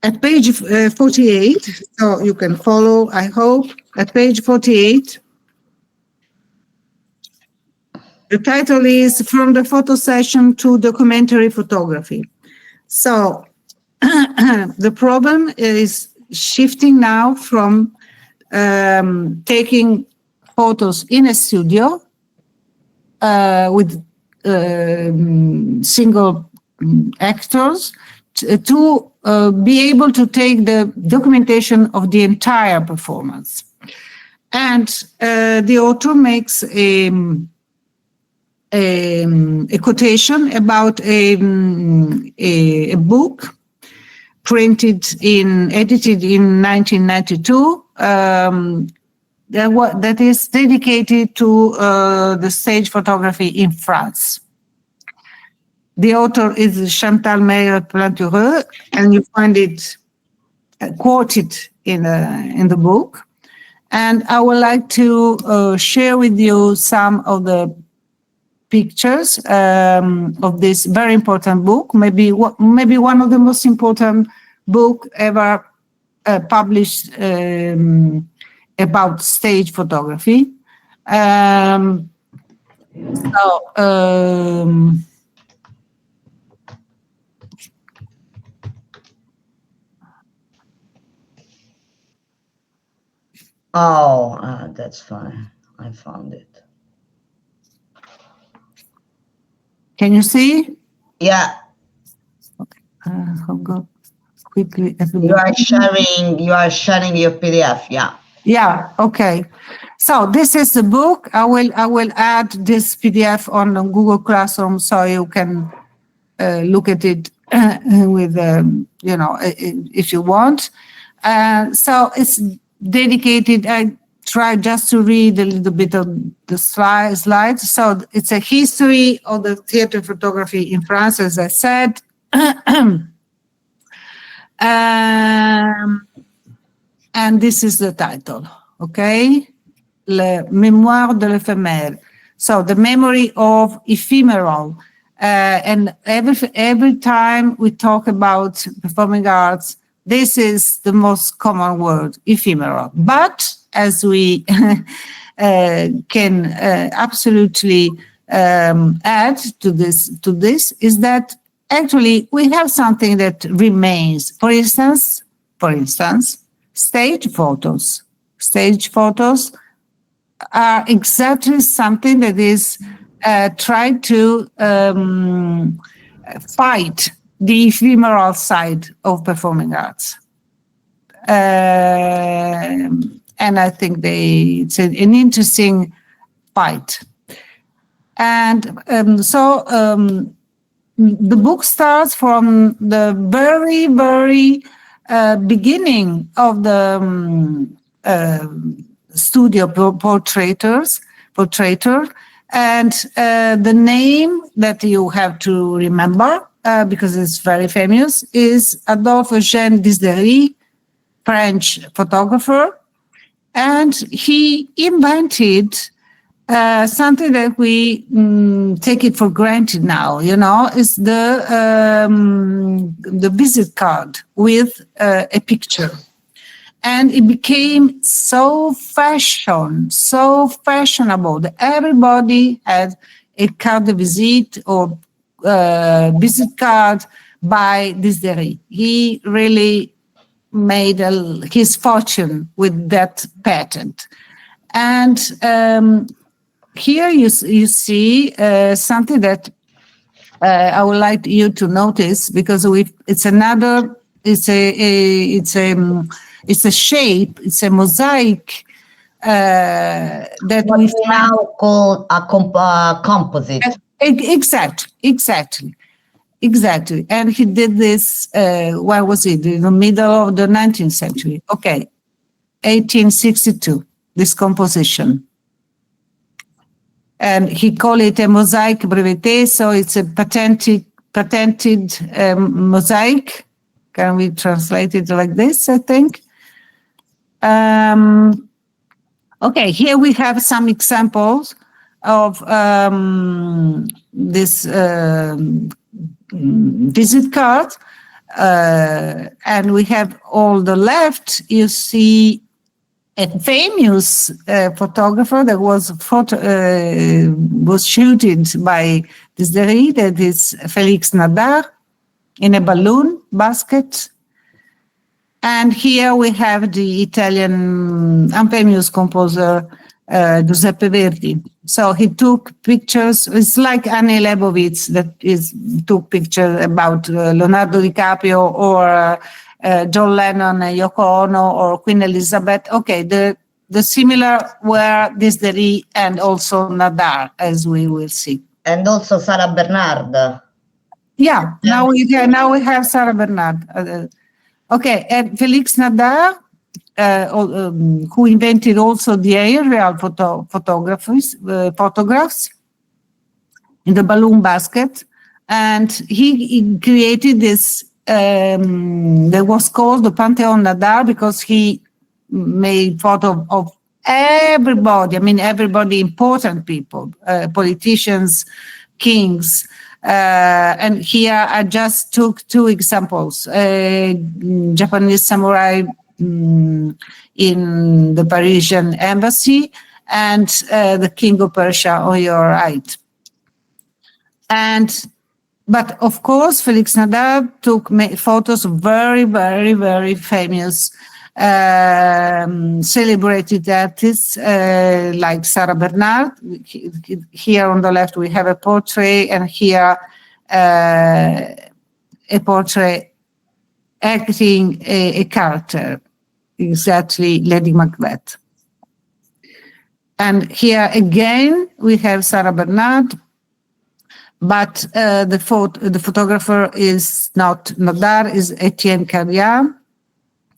at page 48, so you can follow, I hope, at page 48. The title is From the Photo Session to Documentary Photography. So the problem is shifting now from taking photos in a studio with single actors to be able to take the documentation of the entire performance. And the author makes a quotation about a book edited in 1992 that is dedicated to the stage photography in France. The author is Chantal Meilleur-Plantureux, and you find it quoted in the book. And I would like to share with you some of the pictures of this very important book, maybe one of the most important book ever published about stage photography. That's fine. I found it. Can you see? Yeah. Okay. I'll go quickly. You are sharing your PDF. Yeah. Yeah. Okay. So this is the book. I will add this PDF on Google Classroom so you can look at it with if you want. So it's dedicated. I tried just to read a little bit of the slides. So it's a history of the theater photography in France, as I said. And this is the title, okay? Le Mémoire de l'éphémère. So the memory of ephemeral. And every time we talk about performing arts, this is the most common word, ephemeral. But as we can absolutely add to this is that actually we have something that remains. For instance, stage photos. Stage photos are exactly something that is tried to fight the ephemeral side of performing arts. And I think it's an interesting fight. And the book starts from the very, very beginning of the studio portraiture, and the name that you have to remember, because it's very famous, is Adolphe Eugène Disdéry, French photographer. And he invented something that we take it for granted now, is the visit card with a picture. And it became so fashionable that everybody had a carte de visite or visit card by Disdéry. He really made his fortune with that patent. And here you see something that I would like you to notice, because it's a shape, it's a mosaic that what we now call a composite. Exactly. Exactly. And he did this, where was it? In the middle of the 19th century. Okay. 1862, this composition. And he called it a mosaic breveté, so it's a patented mosaic. Can we translate it like this, I think? Okay, here we have some examples of this visit card. And we have on the left, you see a famous photographer that was shooted by Desideri, that is Félix Nadar, in a balloon basket. And here we have the Italian famous composer Giuseppe Verdi. So he took pictures. It's like Annie Leibovitz that took pictures about Leonardo DiCaprio or John Lennon, Yoko Ono, or Queen Elizabeth. Okay, the similar were Desideri and also Nadar, as we will see. And also Sarah Bernard. Yeah, now we have Sarah Bernard. Okay, and Félix Nadar, who invented also the aerial photographs in the balloon basket, and he created this that was called the Pantheon Nadar because he made photo of everybody. I mean, everybody, important people, politicians, kings. And here I just took two examples: Japanese samurai in the Parisian embassy, and the King of Persia on your right. But of course, Félix Nadar took photos of very, very, very famous celebrated artists like Sarah Bernard. Here on the left we have a portrait, and here a portrait acting a character, exactly Lady Macbeth. And here again we have Sarah Bernard, but the photographer is not Nadar, is Etienne Carrière.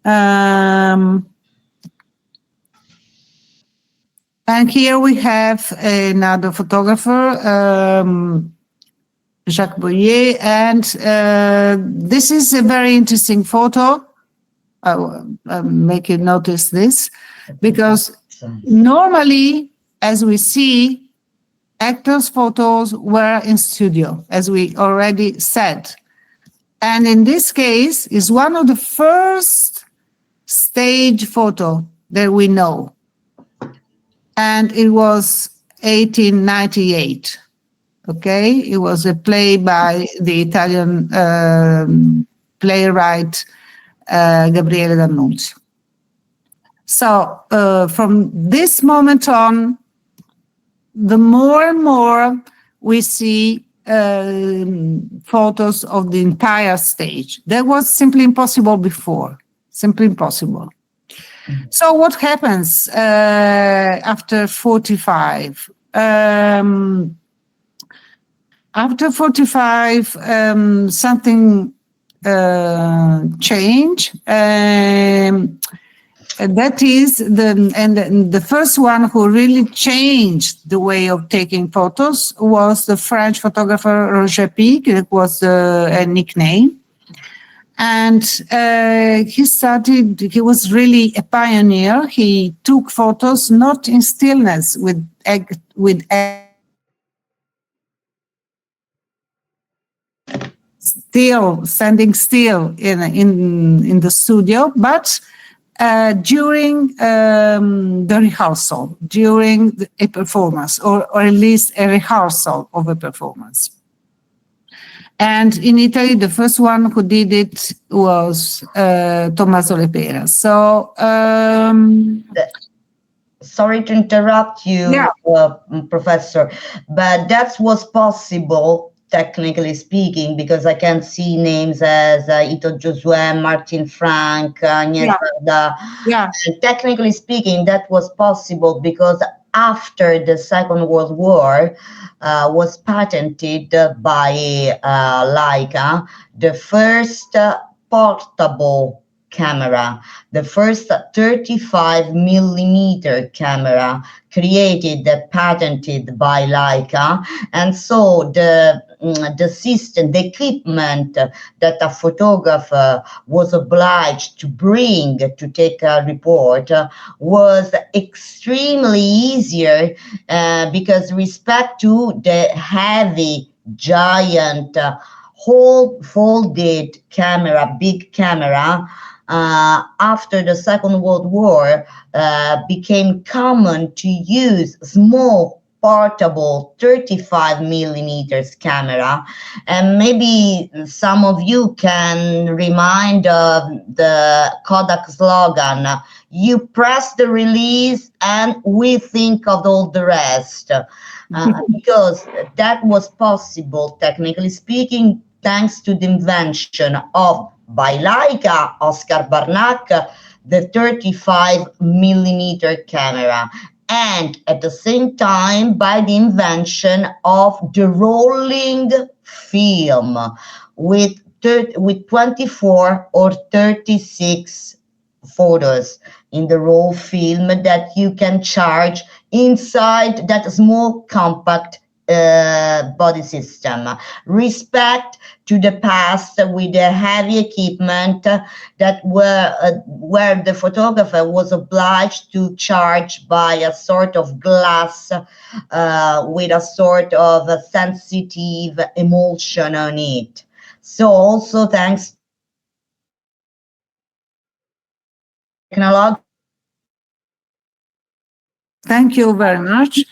And here we have another photographer, Jacques Boyer, and this is a very interesting photo. I'll make you notice this, because normally, as we see, actors' photos were in studio, as we already said. And in this case, is one of the first stage photo that we know. And it was 1898. Okay, it was a play by the Italian playwright Gabriele D'Annunzio. So from this moment on, the more and more we see photos of the entire stage. That was simply impossible before, simply impossible. So what happens after 45? After 45, something changed. That is the first one who really changed the way of taking photos was the French photographer Roger Pic. It was a nickname. And he was really a pioneer. He took photos not in stillness with standing still in the studio, but during the rehearsal, during a performance, or at least a rehearsal of a performance. And in Italy, the first one who did it was Tommaso Lepera. So, sorry to interrupt you, Professor, but that was possible, technically speaking, because I can see names as Ito Josué, Martin Frank, Agnès Varda. Yeah. And technically speaking, that was possible because after the Second World War, was patented by Leica, the first portable camera, the first 35 millimeter camera created, patented by Leica. And so the system, the equipment that a photographer was obliged to bring to take a report was extremely easier because respect to the heavy, giant, whole folded camera, big camera, after the Second World War, became common to use small portable 35 millimeters camera. And maybe some of you can remind of the Kodak slogan, you press the release and we think of all the rest. Because that was possible, technically speaking, thanks to the invention of, by Leica, Oscar Barnack, the 35 millimeter camera, and at the same time by the invention of the rolling film with 24 or 36 photos in the roll film that you can charge inside that small compact body system. Respect to the past with the heavy equipment that where the photographer was obliged to charge by a sort of glass with a sort of a sensitive emulsion on it. So also thanks technology. Thank you very much.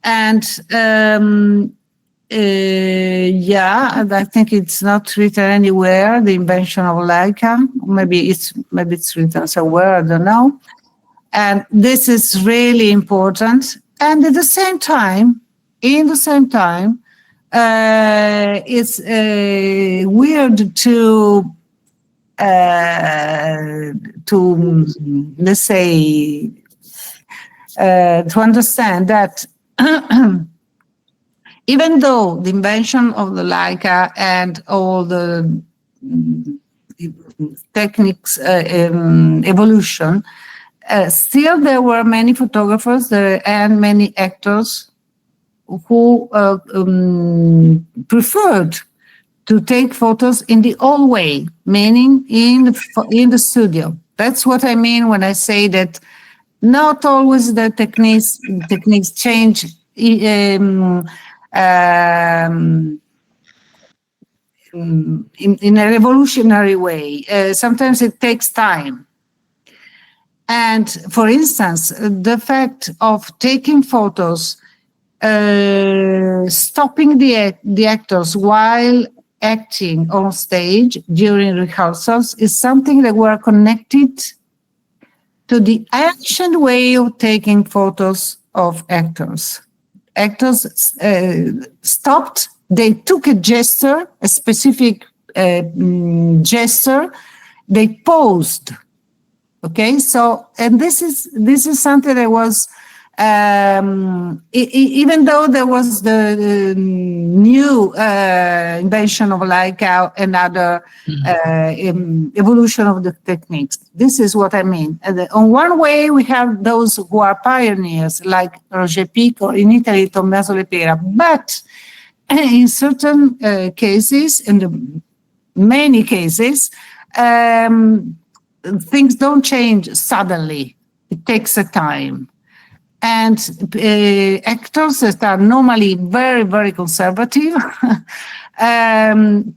And yeah, and I think it's not written anywhere, the invention of Leica. Maybe it's written somewhere, I don't know. And this is really important. And at the same time, it's weird to let's say, to understand that even though the invention of the Leica and all the techniques evolution, still there were many photographers and many actors who preferred to take photos in the old way, meaning in the studio. That's what I mean when I say that not always the techniques change in a revolutionary way. Sometimes it takes time. And for instance, the fact of taking photos, stopping the actors while acting on stage during rehearsals is something that were connected to the ancient way of taking photos of actors. Actors stopped, they took a gesture, a specific gesture, they posed. Okay, so, and this is something that was, even though there was the new invention of Leica and other evolution of the techniques. This is what I mean. On one way, we have those who are pioneers, like Roger Pico, or in Italy, Tommaso Lepera. But in certain cases, in many cases, things don't change suddenly. It takes a time. And actors that are normally very, very conservative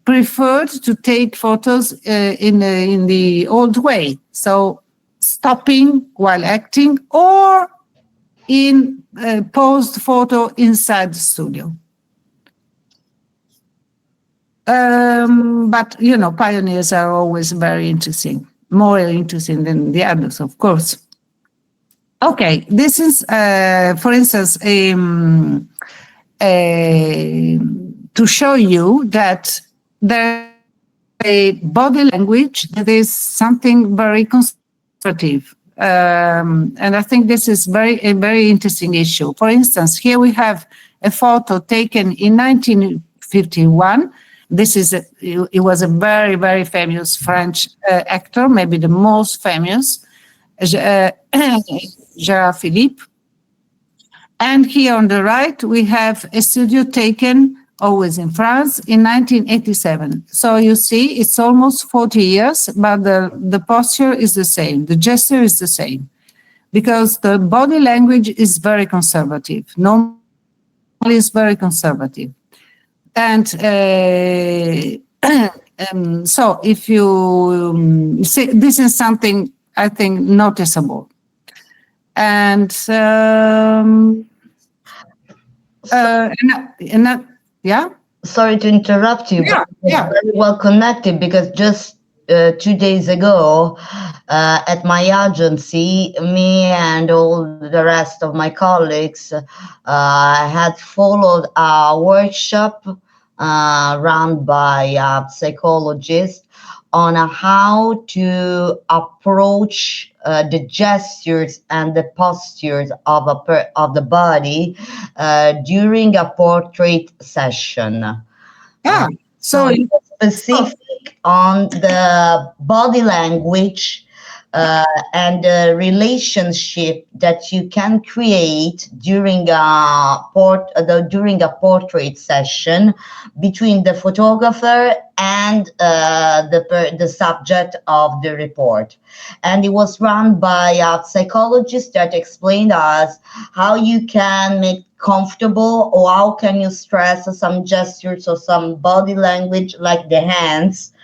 preferred to take photos in the old way. So stopping while acting or in posed photo inside the studio. But, you know, pioneers are always very interesting, more interesting than the others, of course. Okay, this is, for instance, to show you that there is a body language that is something very conservative. and I think this is a very interesting issue. For instance, here we have a photo taken in 1951. It was a very, very famous French actor, maybe the most famous, Gérard Philippe. And here on the right, we have a studio taken, always in France, in 1987. So you see, it's almost 40 years, but the posture is the same. The gesture is the same, because the body language is very conservative. Normally, it's very conservative. And so if you see, this is something, I think, noticeable. And yeah. Sorry to interrupt you, but it's very well connected, because just 2 days ago at my agency, me and all the rest of my colleagues had followed a workshop run by a psychologist on how to approach the gestures and the postures of the body during a portrait session. Yeah. So it was specific on the body language and the relationship that you can create during a portrait session between the photographer and the subject of the report. And it was run by a psychologist that explained us how you can make comfortable, or how can you stress some gestures or some body language like the hands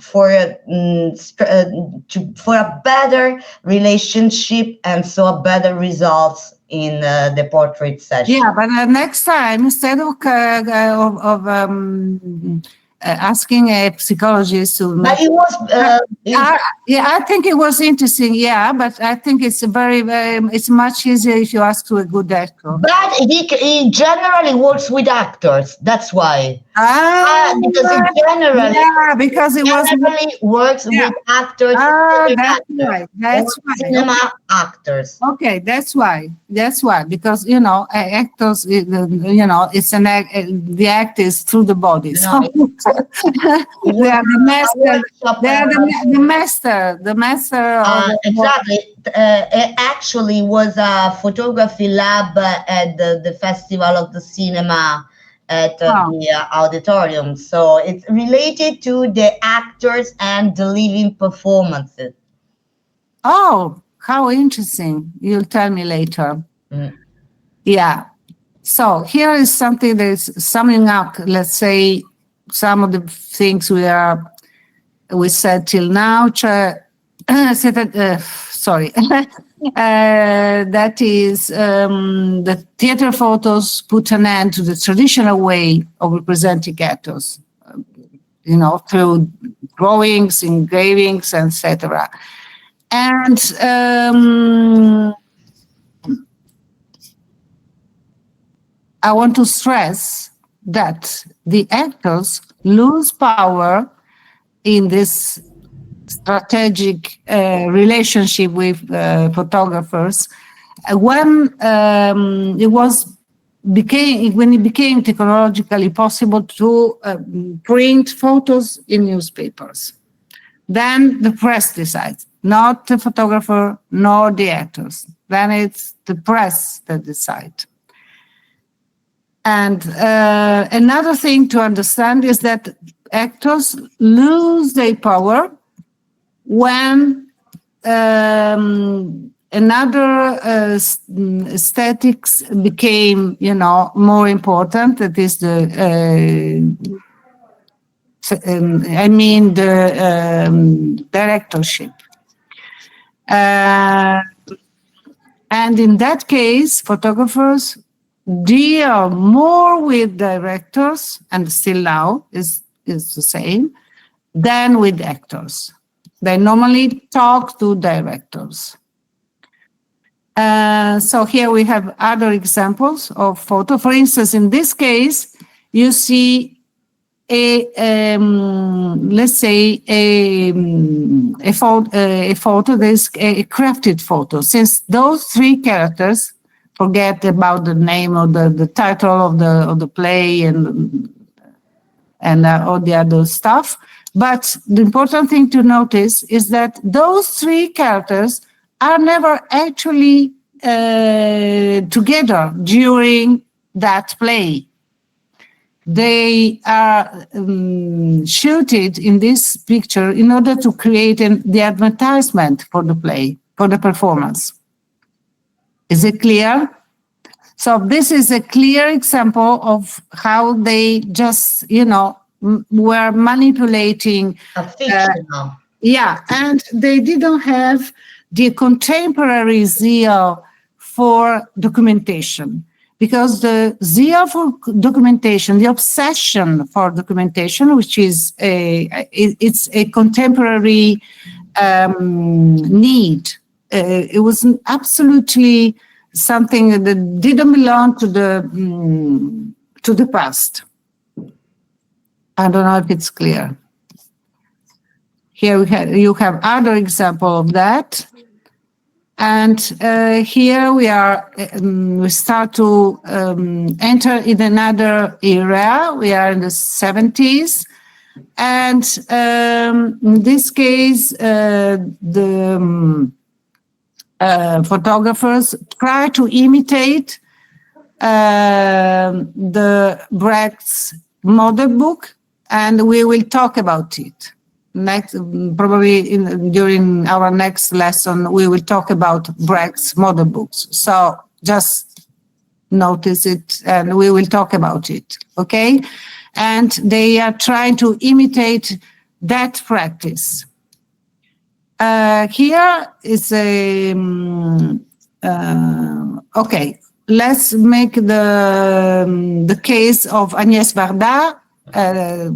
for a better relationship, and so better results in the portrait session. Yeah, but next time, instead of asking a psychologist to, but it was I think it was interesting. Yeah, but I think it's it's much easier if you ask to a good actor. But he generally works with actors. That's why. Because he generally works with actors. That's why. Cinema actors. Okay, that's why. Because actors, it's the act is through the body. So they are the master. They are the master. Exactly. It actually was a photography lab at the Festival of the Cinema at the auditorium. So it's related to the actors and the living performances. Oh, how interesting. You'll tell me later. Yeah. So here is something that is summing up, let's say, some of the things we said till now. Sorry. That is, the theater photos put an end to the traditional way of representing actors, through drawings, engravings, etc. And I want to stress that the actors lose power in this strategic relationship with photographers when it became technologically possible to print photos in newspapers. Then the press decides, not the photographer, nor the actors. Then it's the press that decides. And another thing to understand is that actors lose their power when another aesthetics became, more important. That is the directorship. And in that case, photographers deal more with directors, and still now is the same, than with actors. They normally talk to directors. So here we have other examples of photo. For instance, in this case, you see let's say a photo that is a crafted photo. Since those three characters, forget about the name or the title of the play and all the other stuff. But the important thing to notice is that those three characters are never actually together during that play. They are shooted in this picture in order to create the advertisement for the play, for the performance. Is it clear? So this is a clear example of how they just, were manipulating. A fictional. Yeah, and they didn't have the contemporary zeal for documentation. Because the zeal for documentation, the obsession for documentation, which is it's a contemporary need. It was absolutely something that didn't belong to the past. I don't know if it's clear. Here you have other example of that. And here we start to enter in another era. We are in the 70s. And in this case, the photographers try to imitate the Brecht's model book, and we will talk about it. During our next lesson, we will talk about Brecht's model books. So just notice it and we will talk about it, okay? And they are trying to imitate that practice. Here is okay, let's make the case of Agnès Varda.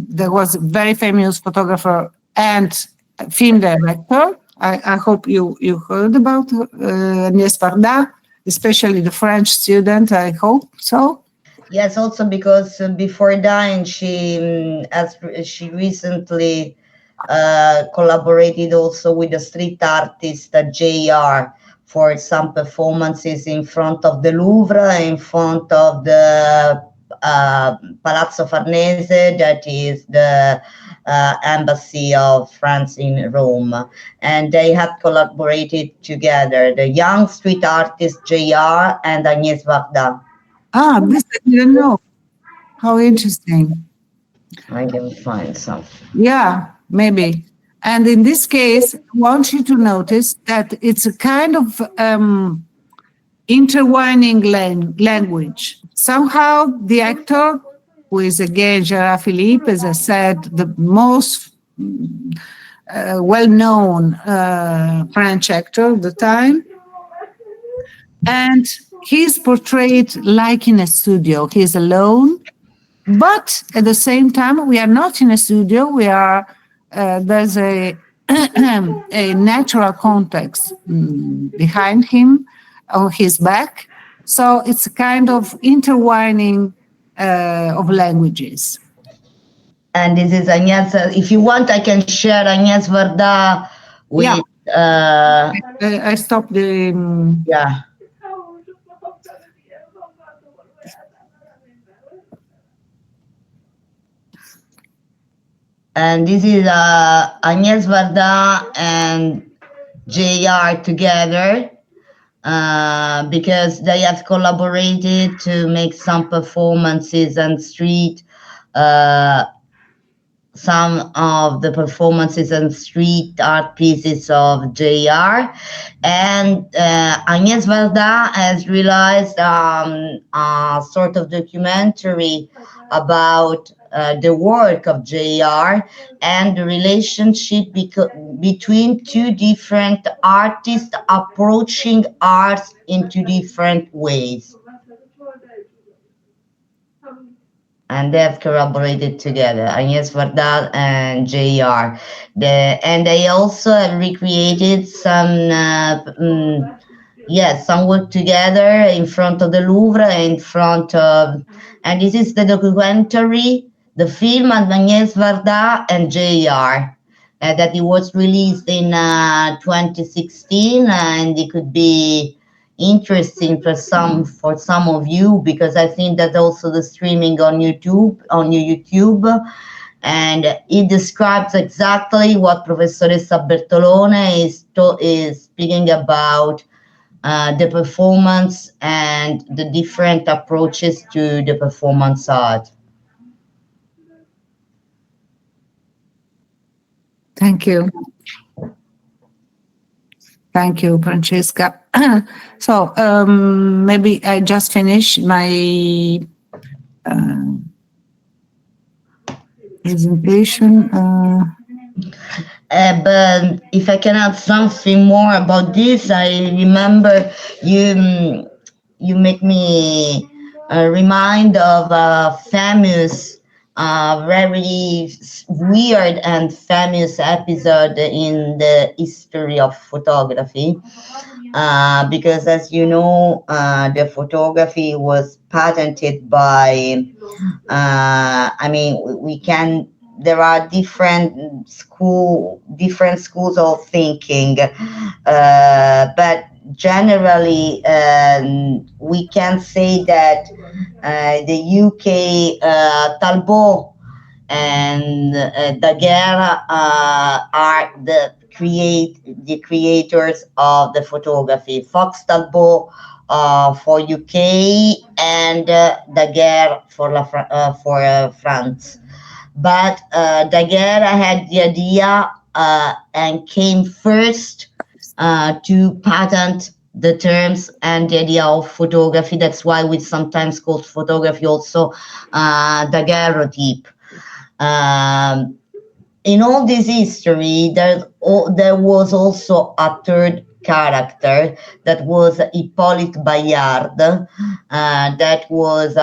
There was a very famous photographer and film director. I hope you heard about Agnès Varda, especially the French student, I hope so. Yes, also because before dying, she recently collaborated also with the street artist JR for some performances in front of the Louvre, in front of the Palazzo Farnese, that is the embassy of France in Rome, and they had collaborated together, the young street artist JR and Agnès Varda. Ah, this I didn't know. How interesting. I can find some. Yeah, maybe. And in this case, I want you to notice that it's a kind of intertwining language. Somehow the actor, who is again Gérard Philippe, as I said, the most well-known French actor of the time, and he's portrayed like in a studio. He's alone, but at the same time, we are not in a studio. We are there's a natural context behind him, on his back. So it's a kind of intertwining of languages. And this is Agnès. If you want, I can share Agnès Varda with. Yeah. I stopped the. Yeah. And this is Agnès Varda and JR together because they have collaborated to make some performances and street. Some of the performances and street art pieces of JR, and Agnès Varda has realized a sort of documentary about the work of JR and the relationship between two different artists approaching art in two different ways. And they have collaborated together, Agnès Varda and JR. And they also have recreated some work together in front of the Louvre, in front of, and this is the documentary the film Agnès Varda and J.R. That it was released in 2016, and it could be interesting for some of you, because I think that also the streaming on YouTube, and it describes exactly what Professoressa Bertolone is speaking about, the performance and the different approaches to the performance art. Thank you. Thank you, Francesca. So maybe I just finished my presentation. But if I can add something more about this, I remember you make me remind of a famous, very weird and famous episode in the history of photography. Because, as you know, the photography was patented by, there are different schools of thinking, but generally we can say that the UK Talbot and Daguerre are the creators of the photography. Fox Talbot for UK and Daguerre for France. But Daguerre had the idea and came first to patent the terms and the idea of photography. That's why we sometimes call photography also daguerreotype. In all this history, there was also a third character, that was Hippolyte Bayard, that was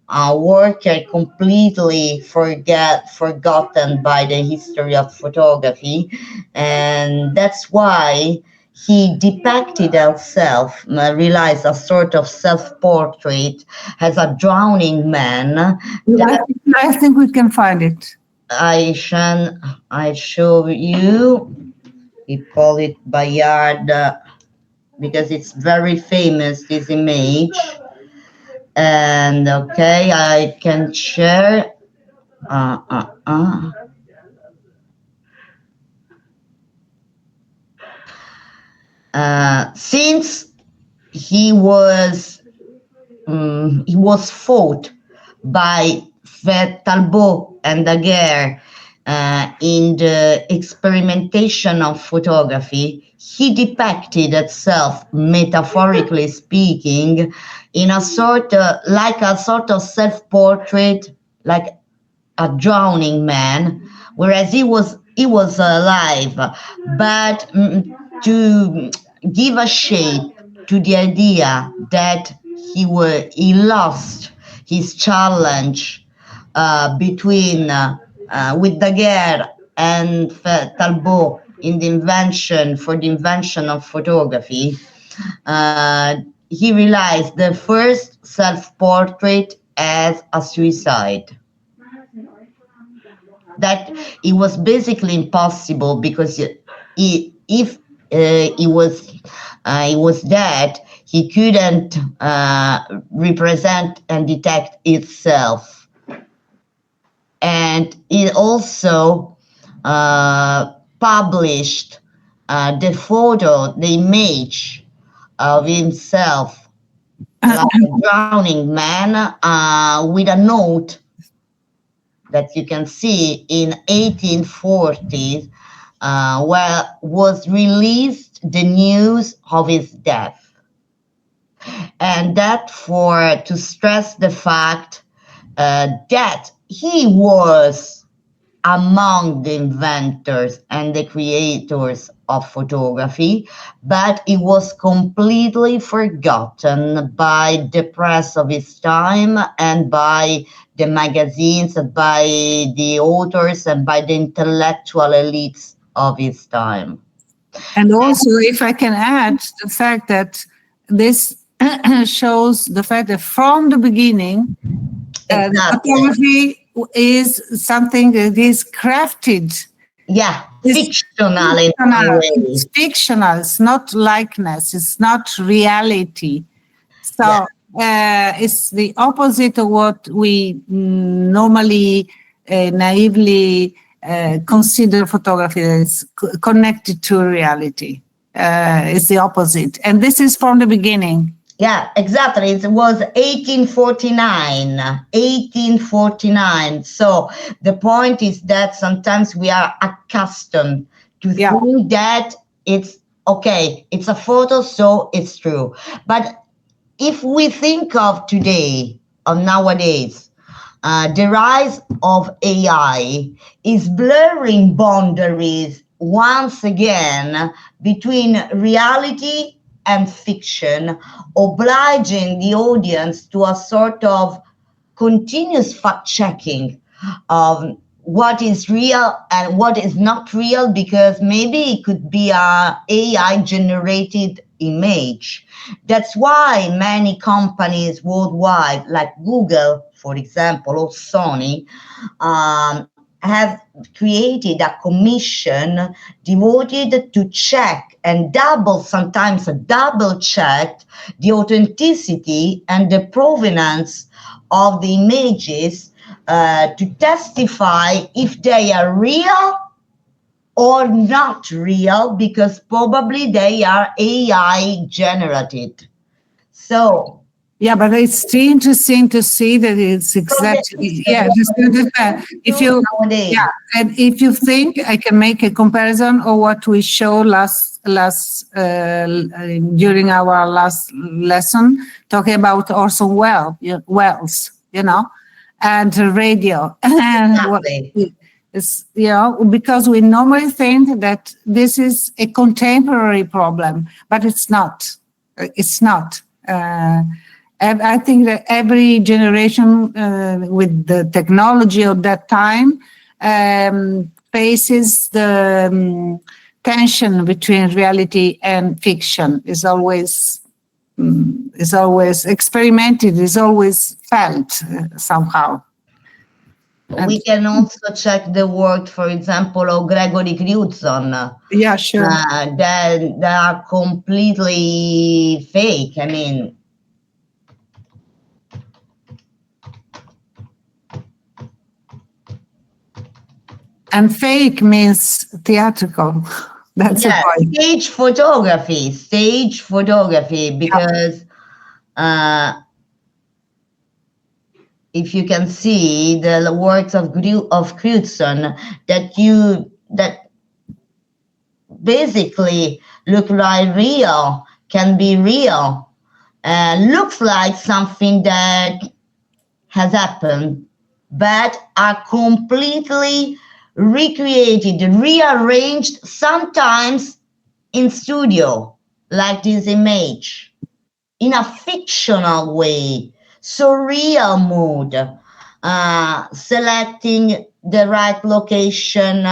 a worker completely forgotten by the history of photography, and that's why he depicted himself, realized a sort of self-portrait as a drowning man. I think we can find it. I show you Hippolyte Bayard, because it's very famous, this image. And okay, I can share. Since he was fought by Talbot and Daguerre in the experimentation of photography, he depicted itself, metaphorically speaking, in a sort of self-portrait, like a drowning man, whereas he was alive, but to give a shape to the idea that he lost his challenge between with Daguerre and Talbot in the invention of photography. He realized the first self-portrait as a suicide. That it was basically impossible, because if he was dead, he couldn't represent and detect itself. And it also published the image of himself, like a drowning man, with a note that you can see in 1840, where was released the news of his death. And that to stress the fact that he was among the inventors and the creators of photography, but it was completely forgotten by the press of his time and by the magazines, by the authors, and by the intellectual elites of his time. And also, if I can add the fact that this shows the fact that from the beginning, the photography is something that is crafted. Yeah, It's fictional in a way. It's fictional. It's not likeness. It's not reality. So it's the opposite of what we normally naively consider photography as connected to reality. It's the opposite. And this is from the beginning. Yeah, exactly. It was 1849. So the point is that sometimes we are accustomed to think that it's okay, it's a photo, so it's true. But if we think of today, of nowadays, the rise of AI is blurring boundaries once again between reality and fiction, obliging the audience to a sort of continuous fact-checking of what is real and what is not real, because maybe it could be a AI-generated image. That's why many companies worldwide, like Google, for example, or Sony, have created a commission devoted to check and sometimes double check the authenticity and the provenance of the images to testify if they are real or not real, because probably they are AI generated. So yeah, but it's still interesting to see that it's exactly if you and if you think I can make a comparison of what we showed during our last lesson, talking about Orson Welles, and radio. Exactly. It's, because we normally think that this is a contemporary problem, but it's not. It's not. And I think that every generation with the technology of that time faces the tension between reality and fiction. Is always experimented, is always felt somehow. We can also check the work, for example, of Gregory Crewdson. Yeah, sure. That are completely fake. I mean, and fake means theatrical. That's the point. Stage photography, because if you can see the works of Crewdson, that basically look like real, can be real, looks like something that has happened, but are completely recreated, rearranged, sometimes in studio, like this image, in a fictional way, surreal mood, selecting the right location,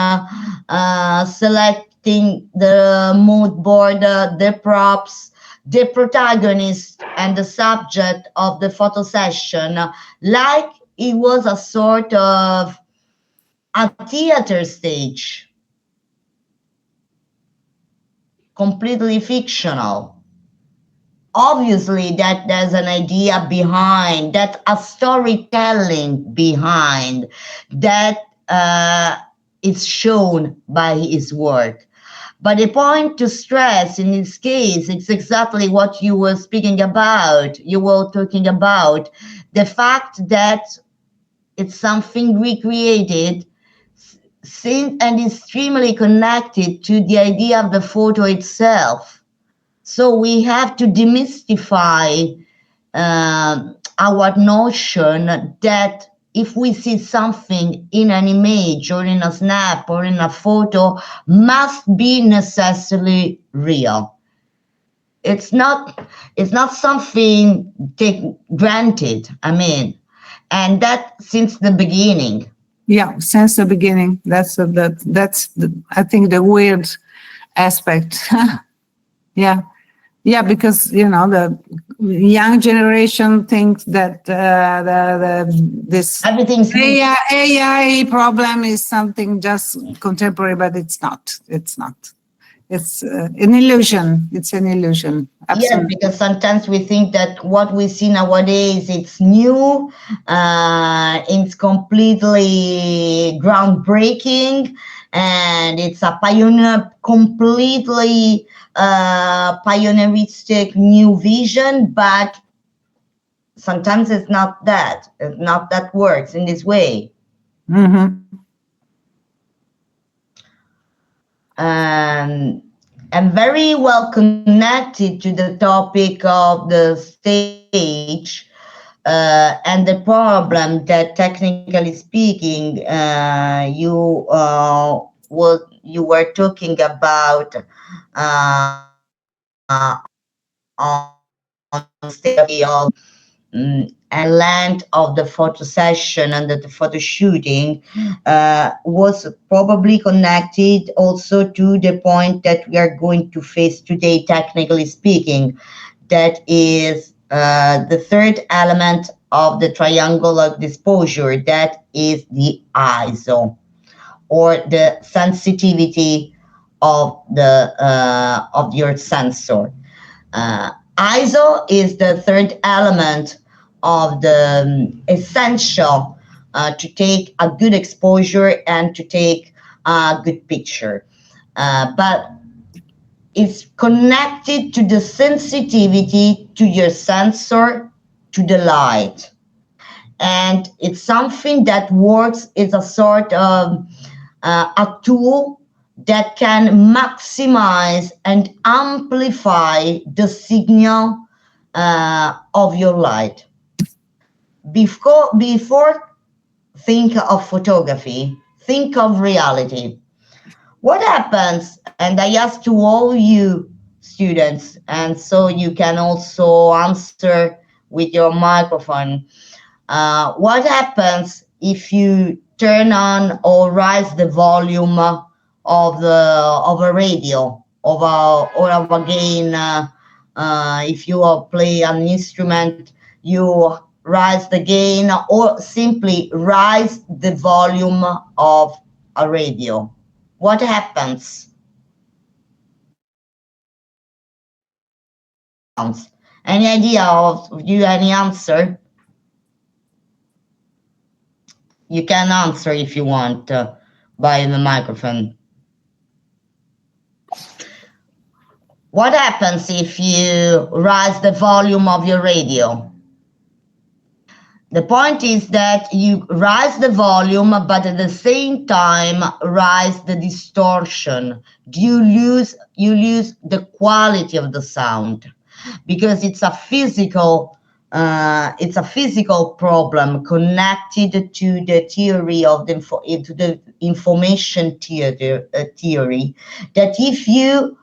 selecting the mood board, the props, the protagonist and the subject of the photo session, like it was a sort of a theater stage, completely fictional. Obviously, that there's an idea behind, that a storytelling behind, that is shown by his work. But the point to stress in this case, it's exactly what you were speaking about. You were talking about the fact that it's something recreated and extremely connected to the idea of the photo itself. So we have to demystify our notion that if we see something in an image or in a snap or in a photo, must be necessarily real. It's not something taken granted. I mean, and that since the beginning. Yeah, since the beginning. That's I think the weird aspect. Yeah. Yeah, because the young generation thinks that this Everything's AI problem is something just contemporary, but it's not. It's not. It's an illusion. It's an illusion. Yes, Absolutely. because sometimes we think that what we see nowadays, it's new, it's completely groundbreaking, and it's a completely pioneeristic new vision, but sometimes it's not that. It's not that works in this way. Mm-hmm. And very well connected to the topic of the stage and the problem that, technically speaking, you were talking about on the stage of and length of the photo session and the photo shooting was probably connected also to the point that we are going to face today, technically speaking. That is the third element of the triangle of exposure, that is the ISO, or the sensitivity of your sensor. ISO is the third element of the essential to take a good exposure and to take a good picture. But it's connected to the sensitivity to your sensor, to the light. And it's something that works as a sort of a tool that can maximize and amplify the signal of your light. Before think of photography, think of reality. What happens, and I ask to all you students, and so you can also answer with your microphone, what happens if you turn on or raise the volume of a radio, or of a gain? If you play an instrument, you raise the gain, or simply raise the volume of a radio. What happens? Any idea of you? Any answer? You can answer if you want by the microphone. What happens if you raise the volume of your radio? The point is that you raise the volume, but at the same time raise the distortion. You lose the quality of the sound, because it's a physical problem connected to the theory of the information theory, that if you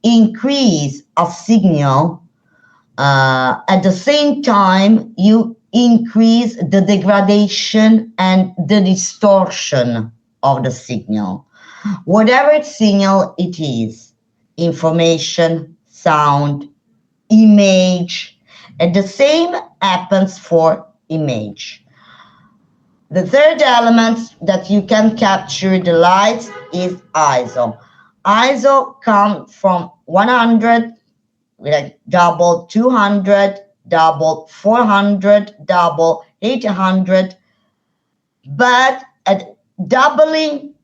increase a signal, at the same time you increase the degradation and the distortion of the signal. Whatever signal it is, information, sound, image, and the same happens for image. The third element that you can capture the light is ISO. ISO comes from 100, like double 200, double 400, double 800, but at doubling,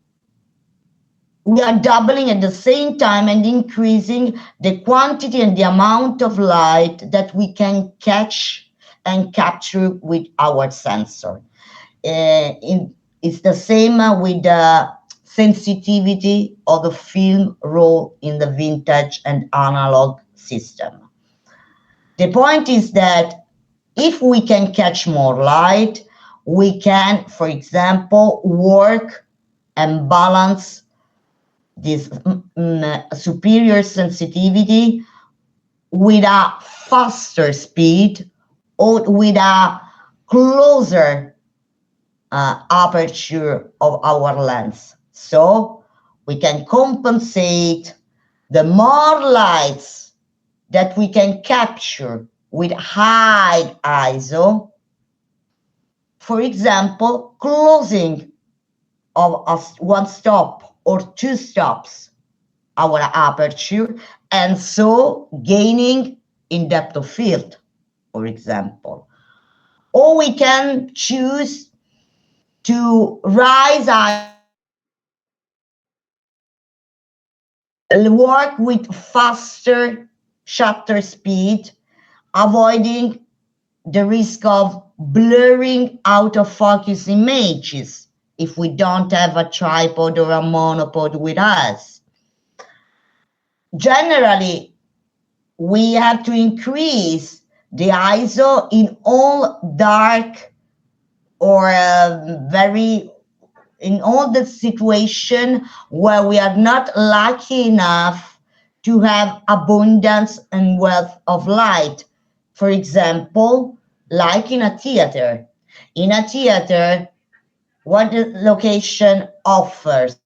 we are doubling at the same time and increasing the quantity and the amount of light that we can catch and capture with our sensor. It's the same with the sensitivity of the film roll in the vintage and analog system. The point is that if we can catch more light, we can, for example, work and balance this superior sensitivity with a faster speed or with a closer aperture of our lens. So we can compensate the more lights that we can capture with high ISO, for example, closing of one stop or two stops our aperture, and so gaining in depth of field, for example. Or we can choose to rise work with faster shutter speed, avoiding the risk of blurring out of focus images if we don't have a tripod or a monopod with us. Generally, we have to increase the ISO in all dark or in all the situation where we are not lucky enough to have abundance and wealth of light. For example, like in a theater. In a theater, what the location offers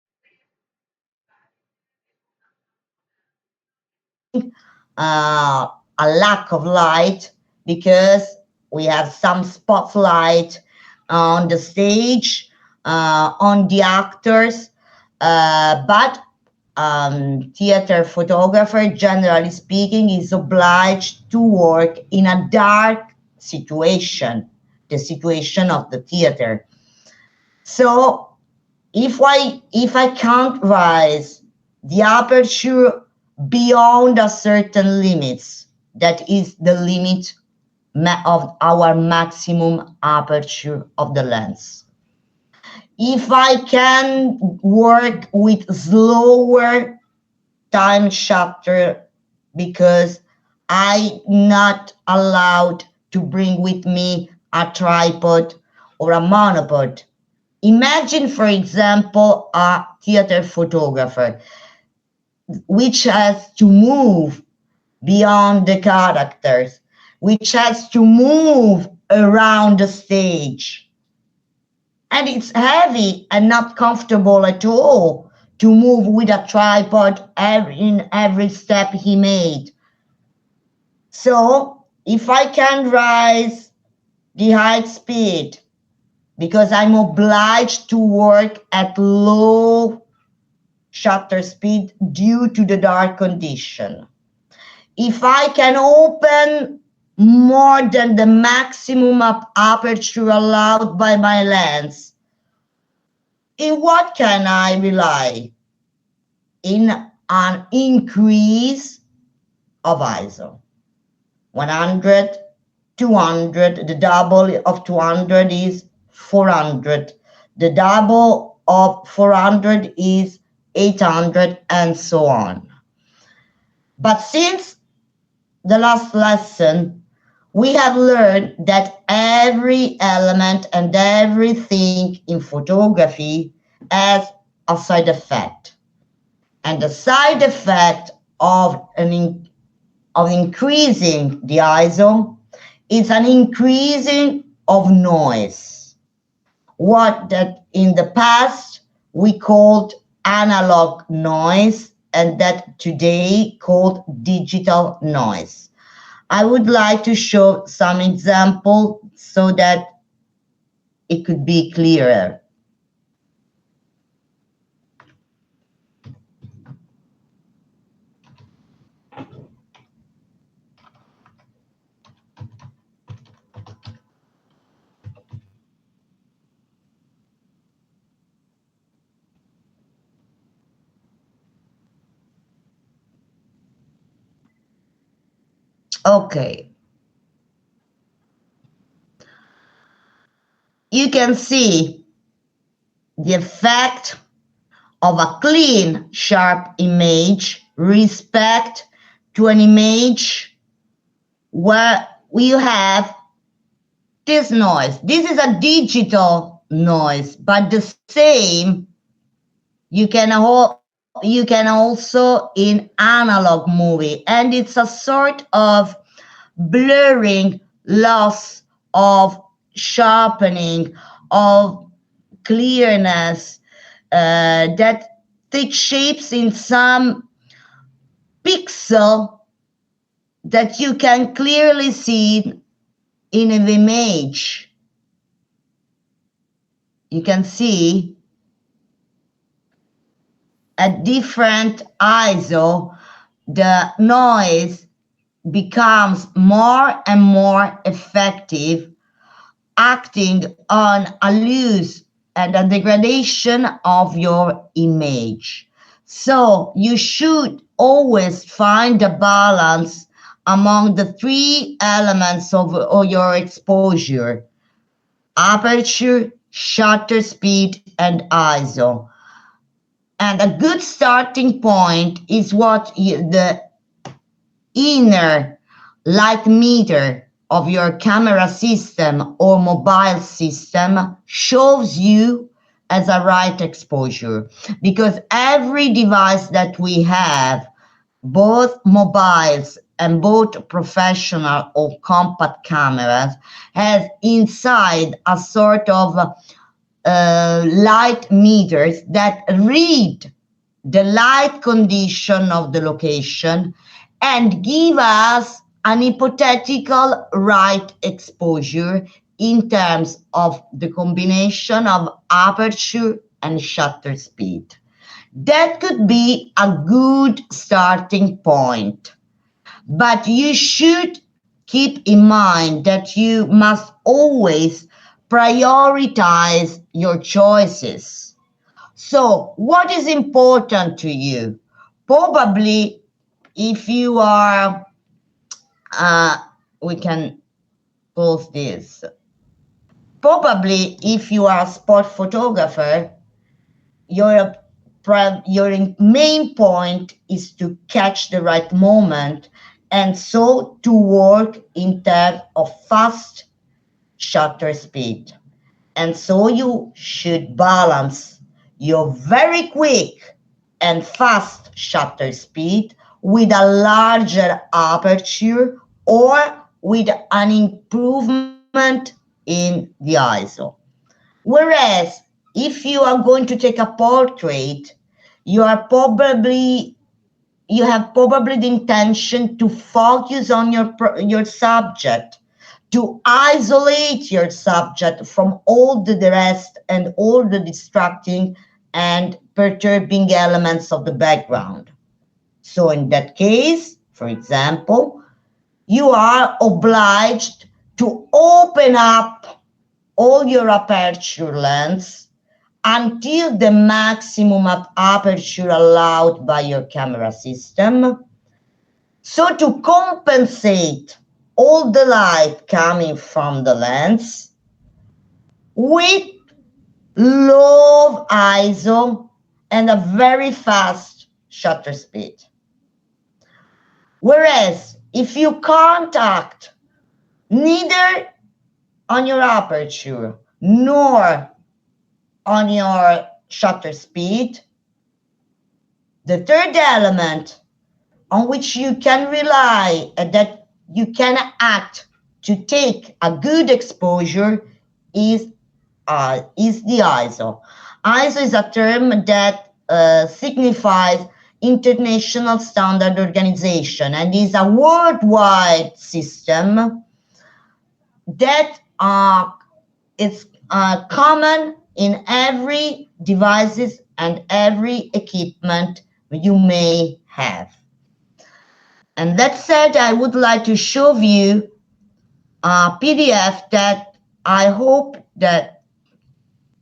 a lack of light because we have some spotlight on the stage, on the actors, but theater photographer, generally speaking, is obliged to work in a dark situation, the situation of the theater. So if I can't rise the aperture beyond a certain limits, that is the limit of our maximum aperture of the lens. If I can work with slower time shutter because I'm not allowed to bring with me a tripod or a monopod. Imagine, for example, a theater photographer which has to move beyond the characters, which has to move around the stage. And it's heavy and not comfortable at all to move with a tripod in every step he made. So if I can rise the height speed, because I'm obliged to work at low shutter speed due to the dark condition. If I can open more than the maximum of aperture allowed by my lens, in what can I rely? In an increase of ISO. 100, 200, the double of 200 is 400. The double of 400 is 800, and so on. But since the last lesson, we have learned that every element and everything in photography has a side effect. And the side effect of increasing the ISO is an increasing of noise. What that in the past we called analog noise, and that today called digital noise. I would like to show some example so that it could be clearer. Okay. You can see the effect of a clean, sharp image respect to an image where you have this noise. This is a digital noise, but the same you can also in analog movie, and it's a sort of blurring, loss of sharpening, of clearness that takes shapes in some pixel that you can clearly see in an image. You can see at different ISO, the noise becomes more and more effective, acting on a loss and a degradation of your image. So you should always find a balance among the three elements of your exposure: aperture, shutter speed, and ISO. And a good starting point is what the inner light meter of your camera system or mobile system shows you as a right exposure, because every device that we have, both mobiles and both professional or compact cameras, has inside a sort of light meters that read the light condition of the location and give us an hypothetical right exposure in terms of the combination of aperture and shutter speed. That could be a good starting point, but you should keep in mind that you must always prioritize your choices. So what is important to you? Probably if you are, we can pause this. Probably if you are a sport photographer, your main point is to catch the right moment, and so to work in terms of fast shutter speed. And so you should balance your very quick and fast shutter speed with a larger aperture or with an improvement in the ISO. Whereas if you are going to take a portrait, you have probably the intention to focus on your subject, to isolate your subject from all the rest and all the distracting and perturbing elements of the background. So in that case, for example, you are obliged to open up all your aperture lens until the maximum of aperture allowed by your camera system, so to compensate all the light coming from the lens with low ISO and a very fast shutter speed. Whereas if you can't act neither on your aperture nor on your shutter speed, the third element on which you can rely and that you can act to take a good exposure is the ISO. ISO is a term that signifies International Standard Organization and is a worldwide system that is common in every devices and every equipment you may have. And that said, I would like to show you a PDF that I hope that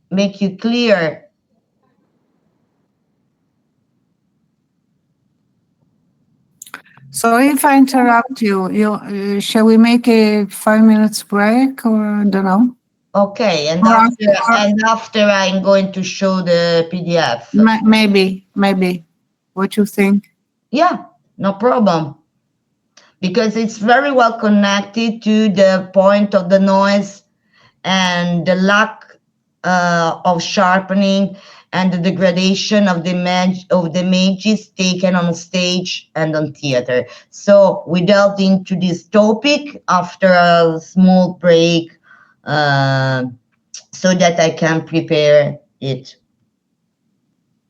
make you clear. So if I interrupt you, shall we make a 5 minutes break, or I don't know? Okay, and after I'm going to show the PDF. Maybe. What you think? Yeah, no problem. Because it's very well connected to the point of the noise and the lack of sharpening and the degradation of the images taken on stage and on theater. So we delved into this topic after a small break so that I can prepare it.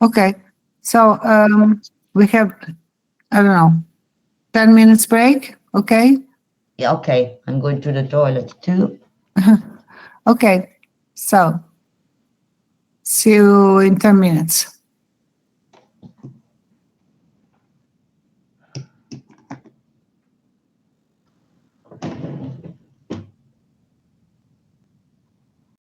Okay, so we have, I don't know, 10 minutes break. Okay? Yeah, okay, I'm going to the toilet too. Okay, so see you in 10 minutes.